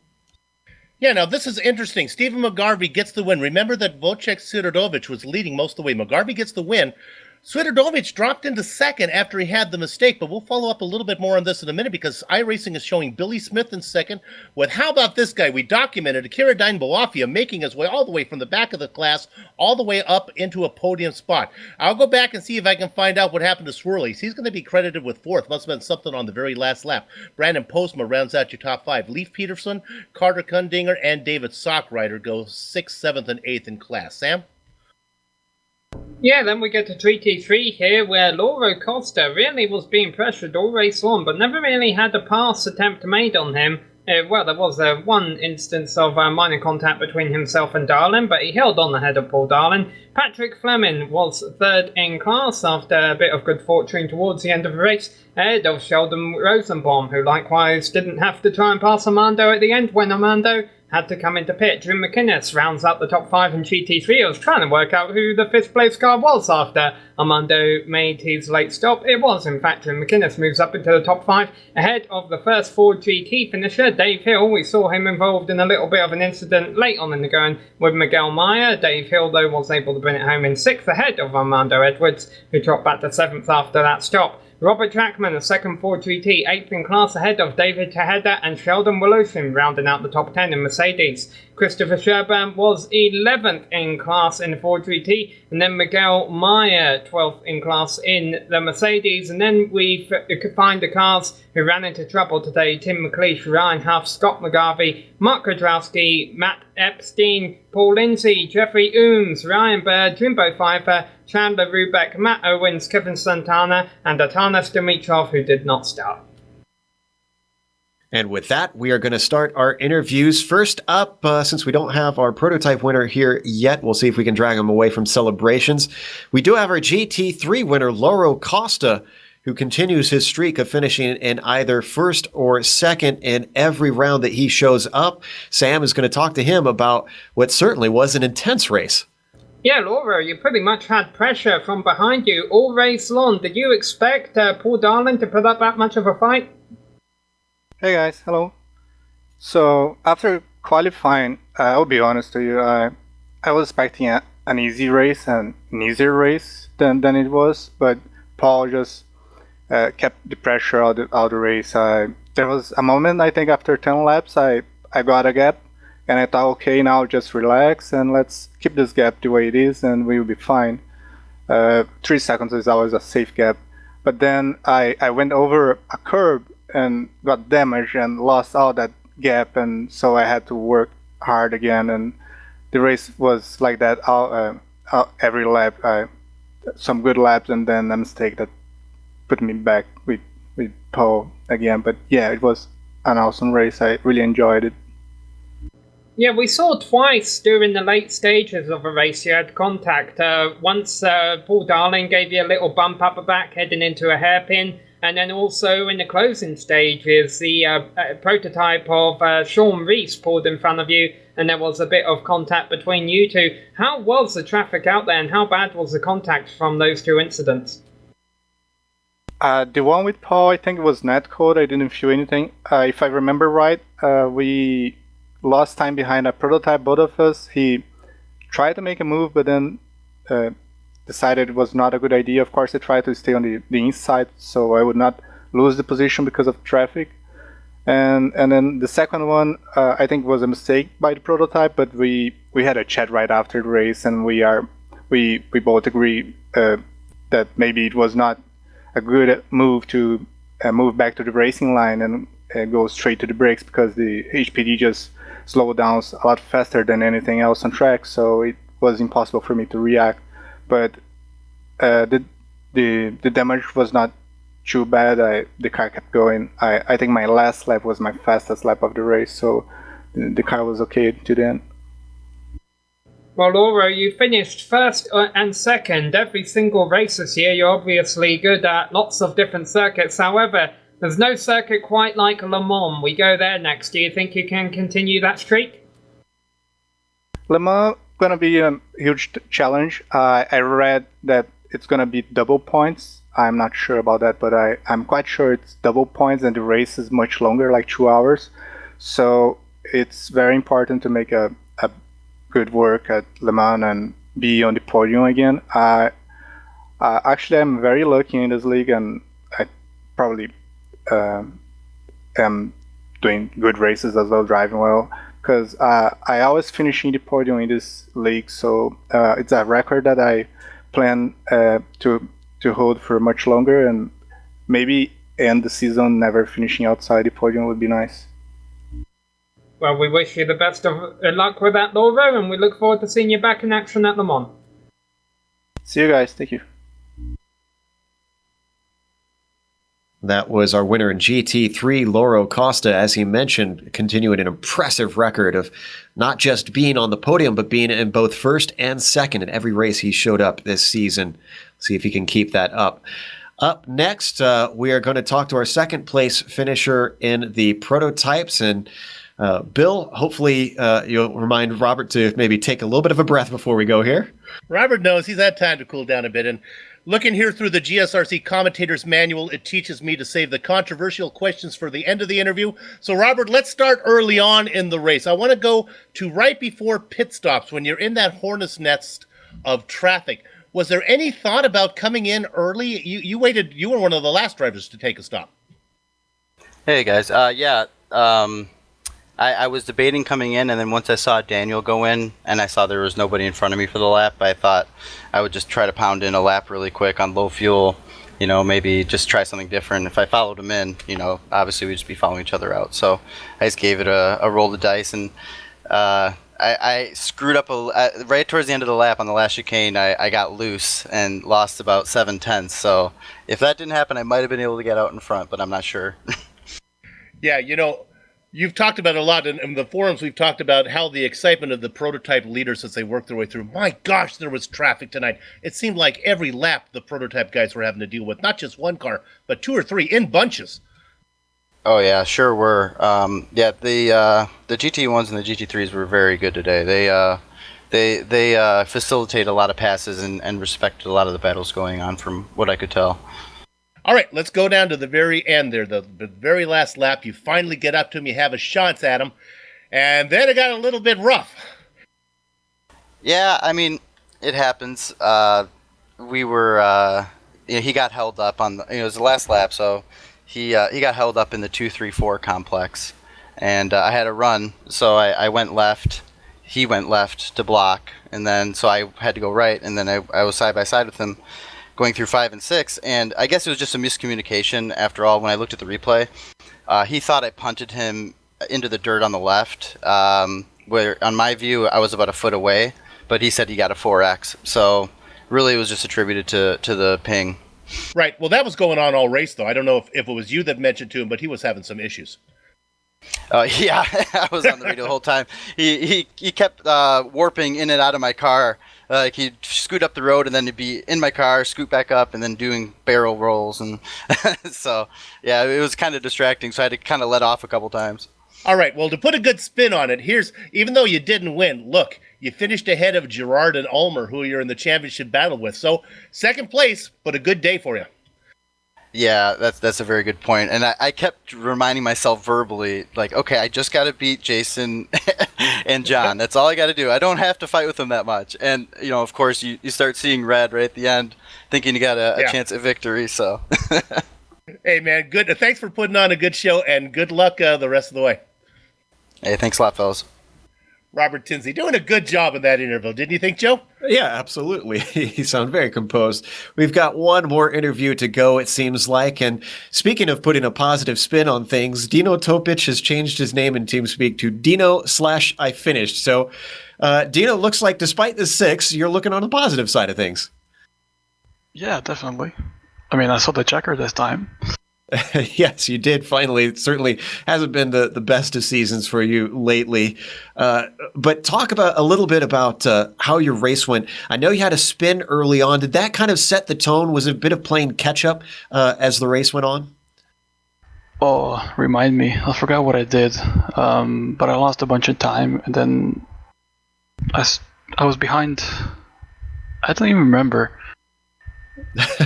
Yeah, now this is interesting. Stephen McGarvey gets the win. Remember that Wojciech Swiatowicz was leading most of the way. McGarvey gets the win. Swiatowicz dropped into second after he had the mistake, but we'll follow up a little bit more on this in a minute because iRacing is showing Billy Smith in second with, how about this guy? We documented Akira Boafia making his way all the way from the back of the class all the way up into a podium spot. I'll go back and see if I can find out what happened to Swirlies. He's going to be credited with fourth. Must have been something on the very last lap. Brandon Postma rounds out your top five. Leif Peterson, Carter Kundinger, and David Sockrider go 6th, 7th, and 8th in class. Sam? Yeah, then we get to Treaty 3 here, where Lauro Costa really was being pressured all race long, but never really had a pass attempt made on him. Well, there was one instance of minor contact between himself and Darlin, but he held on ahead of Paul Darlin. Patrick Fleming was third in class after a bit of good fortune towards the end of the race, ahead of Sheldon Rosenbaum, who likewise didn't have to try and pass Armando at the end when Armando had to come into pit. Jim McInnes rounds up the top 5 in GT3. I was trying to work out who the 5th place car was after Armando made his late stop. It was, in fact, Jim McInnes moves up into the top 5 ahead of the first Ford GT finisher, Dave Hill. We saw him involved in a little bit of an incident late on in the going with Miguel Meyer. Dave Hill, though, was able to bring it home in 6th ahead of Armando Edwards, who dropped back to 7th after that stop. Robert Jackman, a second Ford GT, 8th in class ahead of David Tejeda and Sheldon Woloshin, rounding out the top 10 in Mercedes. Christopher Sherburn was 11th in class in the Ford GT, and then Miguel Meyer, 12th in class in the Mercedes. And then we could find the cars who ran into trouble today: Tim McLeish, Ryan Huff, Scott McGarvey, Mark Kodrowski, Matt Epstein, Paul Lindsay, Jeffrey Ooms, Ryan Bird, Jimbo Pfeiffer, Chandler Rubeck, Matt Owens, Kevin Santana, and Atanas Dimitrov, who did not start. And with that, we are going to start our interviews. First up, since we don't have our prototype winner here yet, we'll see if we can drag him away from celebrations. We do have our GT3 winner, Lauro Costa, who continues his streak of finishing in either first or second in every round that he shows up. Sam is going to talk to him about what certainly was an intense race. Yeah, Laura, you pretty much had pressure from behind you all race long. Did you expect Paul Darlin to put up that much of a fight? Hey guys, hello. So after qualifying, I'll be honest to you, I was expecting an easy race, and an easier race than it was, but Paul just kept the pressure out of the race. There was a moment, I think after 10 laps, I got a gap, and I thought, okay, now just relax and let's keep this gap the way it is and we'll be fine. 3 seconds is always a safe gap. But then I went over a curb and got damaged and lost all that gap, and so I had to work hard again, and the race was like that every lap. Some good laps and then a mistake that put me back with Paul again. But yeah, it was an awesome race. I really enjoyed it. Yeah, we saw twice during the late stages of a race you had contact. Once Paul Darling gave you a little bump up the back heading into a hairpin, and then also in the closing stages, the prototype of Sean Reese pulled in front of you, and there was a bit of contact between you two. How was the traffic out there, and how bad was the contact from those two incidents? The one with Paul, I think it was netcode. I didn't feel anything. If I remember right, we lost time behind a prototype, both of us. He tried to make a move, but then decided it was not a good idea. Of course, I tried to stay on the inside so I would not lose the position because of traffic. And then the second one, I think was a mistake by the prototype, but we had a chat right after the race, and we both agree that maybe it was not a good move to move back to the racing line and go straight to the brakes, because the HPD just slowed down a lot faster than anything else on track, so it was impossible for me to react. But the damage was not too bad. The car kept going. I think my last lap was my fastest lap of the race, so the car was okay to the end. Well, Laura, you finished first and second every single race this year. You're obviously good at lots of different circuits. However, there's no circuit quite like Le Mans. We go there next. Do you think you can continue that streak? Le Mans gonna be a huge challenge. I read that it's gonna be double points. I'm not sure about that, but I'm quite sure it's double points, and the race is much longer, like 2 hours. So it's very important to make a good work at Le Mans and be on the podium again. Actually, I'm very lucky in this league, and I probably am doing good races as well, driving well, because I always finish in the podium in this league. So it's a record that I plan to hold for much longer, and maybe end the season never finishing outside the podium would be nice. Well, we wish you the best of luck with that, Laura, and we look forward to seeing you back in action at Le Mans. See you guys. Thank you. That was our winner in GT3, Lauro Costa, as he mentioned, continuing an impressive record of not just being on the podium, but being in both first and second in every race he showed up this season. See if he can keep that up. Up next, we are going to talk to our second place finisher in the prototypes. And Bill, hopefully you'll remind Robert to maybe take a little bit of a breath before we go here. Robert knows he's had time to cool down a bit, and looking here through the GSRC commentator's manual, it teaches me to save the controversial questions for the end of the interview. So, Robert, let's start early on in the race. I want to go to right before pit stops, when you're in that hornet's nest of traffic. Was there any thought about coming in early? You waited. You were one of the last drivers to take a stop. Hey, guys. I was debating coming in, and then once I saw Daniel go in and I saw there was nobody in front of me for the lap, I thought I would just try to pound in a lap really quick on low fuel, maybe just try something different. If I followed him in, obviously we'd just be following each other out. So I just gave it a roll of dice, and I screwed up right towards the end of the lap on the last chicane. I got loose and lost about 7/10. So if that didn't happen, I might have been able to get out in front, but I'm not sure. Yeah, you've talked about a lot in the forums. We've talked about how the excitement of the prototype leaders as they work their way through. My gosh, there was traffic tonight. It seemed like every lap the prototype guys were having to deal with, not just one car, but 2 or 3 in bunches. Oh yeah, sure were. The GT1s and the GT3s were very good today. They facilitate a lot of passes and respected a lot of the battles going on, from what I could tell. All right, let's go down to the very end there, the very last lap. You finally get up to him, you have a shot at him, and then it got a little bit rough. Yeah, I mean, it happens. He got held up on it was the last lap, so he got held up in the 2-3-4 complex, and I had a run, so I went left. He went left to block, and then so I had to go right, and then I was side by side with him, going through 5 and 6, and I guess it was just a miscommunication after all. When I looked at the replay, he thought I punted him into the dirt on the left, where on my view I was about a foot away, but he said he got a 4X, so really it was just attributed to the ping. Right, well that was going on all race though. I don't know if it was you that mentioned to him, but he was having some issues. Yeah, I was on the radio the whole time. He kept warping in and out of my car. Like he'd scoot up the road and then he'd be in my car, scoot back up, and then doing barrel rolls, and so yeah, it was kind of distracting. So I had to kind of let off a couple times. All right, well, to put a good spin on it, even though you didn't win, look, you finished ahead of Gerard and Ulmer, who you're in the championship battle with. So second place, but a good day for you. Yeah, that's a very good point. And I kept reminding myself verbally, like, okay, I just got to beat Jason and John. That's all I got to do. I don't have to fight with them that much. And, of course, you start seeing red right at the end, thinking you got a chance at victory. So, Hey, man, good. Thanks for putting on a good show, and good luck the rest of the way. Hey, thanks a lot, fellas. Robert Tinsley doing a good job in that interview, didn't you think, Joe? Yeah, absolutely. You sound very composed. We've got one more interview to go, it seems like. And speaking of putting a positive spin on things, Dino Topic has changed his name in TeamSpeak to Dino/I finished. So, Dino, looks like despite the 6, you're looking on the positive side of things. Yeah, definitely. I mean, I saw the checker this time. Yes, you did finally. It certainly hasn't been the best of seasons for you lately. But talk about a little bit about how your race went. I know you had a spin early on. Did that kind of set the tone? Was it a bit of playing catch up as the race went on? Oh, remind me. I forgot what I did. But I lost a bunch of time, and then I was behind. I don't even remember.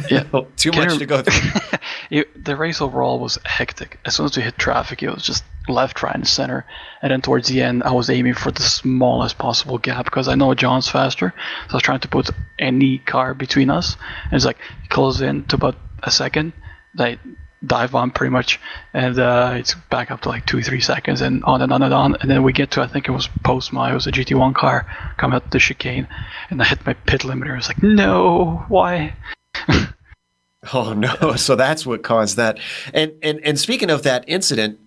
Yeah, too much to go through. The race overall was hectic. As soon as we hit traffic, it was just left, right, and center. And then towards the end, I was aiming for the smallest possible gap because I know John's faster. So I was trying to put any car between us. And it's like, close in to about a second. They dive on pretty much. And it's back up to like 2-3 seconds and on and on and on. And then we get to, I think it was post-mile. It was a GT1 car coming out the chicane. And I hit my pit limiter. It's like, no, why? Oh no! So that's what caused that. And speaking of that incident,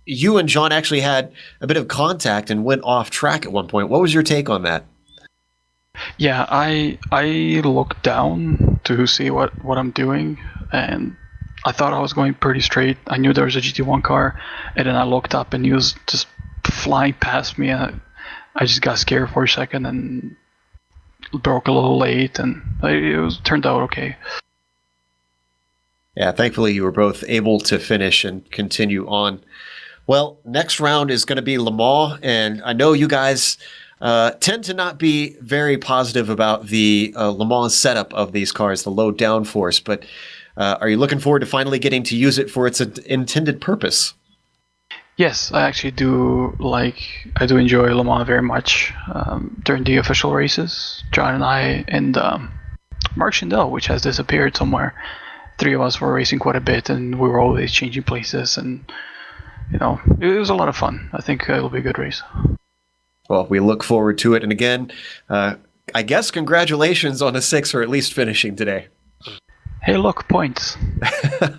you and John actually had a bit of contact and went off track at one point. What was your take on that? Yeah, I looked down to see what I'm doing, and I thought I was going pretty straight. I knew there was a GT1 car, and then I looked up and he was just flying past me, and I just got scared for a second and broke a little late, and it turned out okay. Yeah, thankfully you were both able to finish and continue on. Well, next round is going to be Le Mans, and I know you guys tend to not be very positive about the Le Mans setup of these cars, the low downforce, but are you looking forward to finally getting to use it for its intended purpose? Yes, I actually do enjoy Le Mans very much. During the official races, John and I and Mark Schindel, which has disappeared somewhere, 3 of us were racing quite a bit, and we were always changing places, and it was a lot of fun. I think it'll be a good race. Well, we look forward to it, and again, I guess congratulations on a 6 or at least finishing today. Hey, look, points.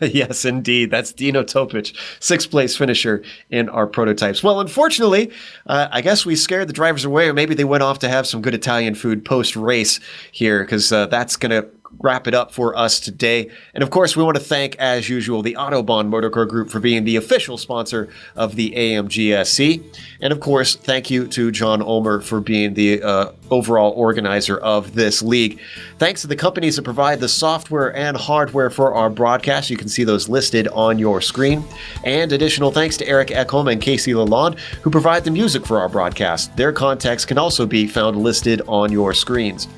Yes, indeed. That's Dino Topic, 6th place finisher in our prototypes. Well, unfortunately, I guess we scared the drivers away, or maybe they went off to have some good Italian food post-race here, because that's going to wrap it up for us today. And of course, we want to thank, as usual, the Autobahn Motorcar Group for being the official sponsor of the AMGSC. And of course, thank you to John Ulmer for being the overall organizer of this league. Thanks to the companies that provide the software and hardware for our broadcast. You can see those listed on your screen. And additional thanks to Eric Ekholm and Casey Lalonde, who provide the music for our broadcast. Their contacts can also be found listed on your screens.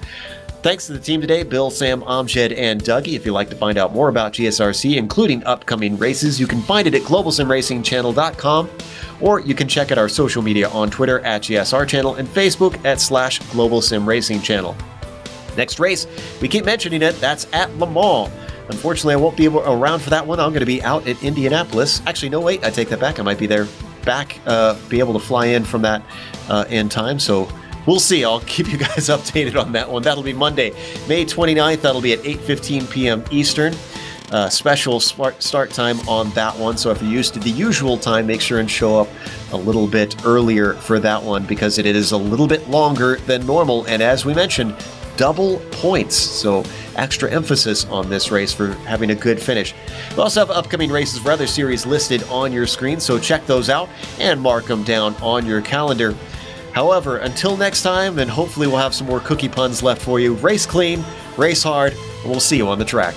Thanks to the team today, Bill, Sam, Amjed, and Dougie. If you'd like to find out more about GSRC, including upcoming races, you can find it at globalsimracingchannel.com, or you can check out our social media on Twitter at GSR Channel and Facebook at /GlobalSimRacingChannel. Next race, we keep mentioning it, that's at Le Mans. Unfortunately, I won't be around for that one. I'm going to be out at Indianapolis. Actually, no, wait, I take that back. I might be there be able to fly in from that in time, so we'll see. I'll keep you guys updated on that one. That'll be Monday, May 29th. That'll be at 8:15 p.m. Eastern. Special start time on that one. So if you're used to the usual time, make sure and show up a little bit earlier for that one, because it is a little bit longer than normal. And as we mentioned, double points. So extra emphasis on this race for having a good finish. We also have upcoming races for other series listed on your screen, so check those out and mark them down on your calendar. However, until next time, and hopefully we'll have some more cookie puns left for you, race clean, race hard, and we'll see you on the track.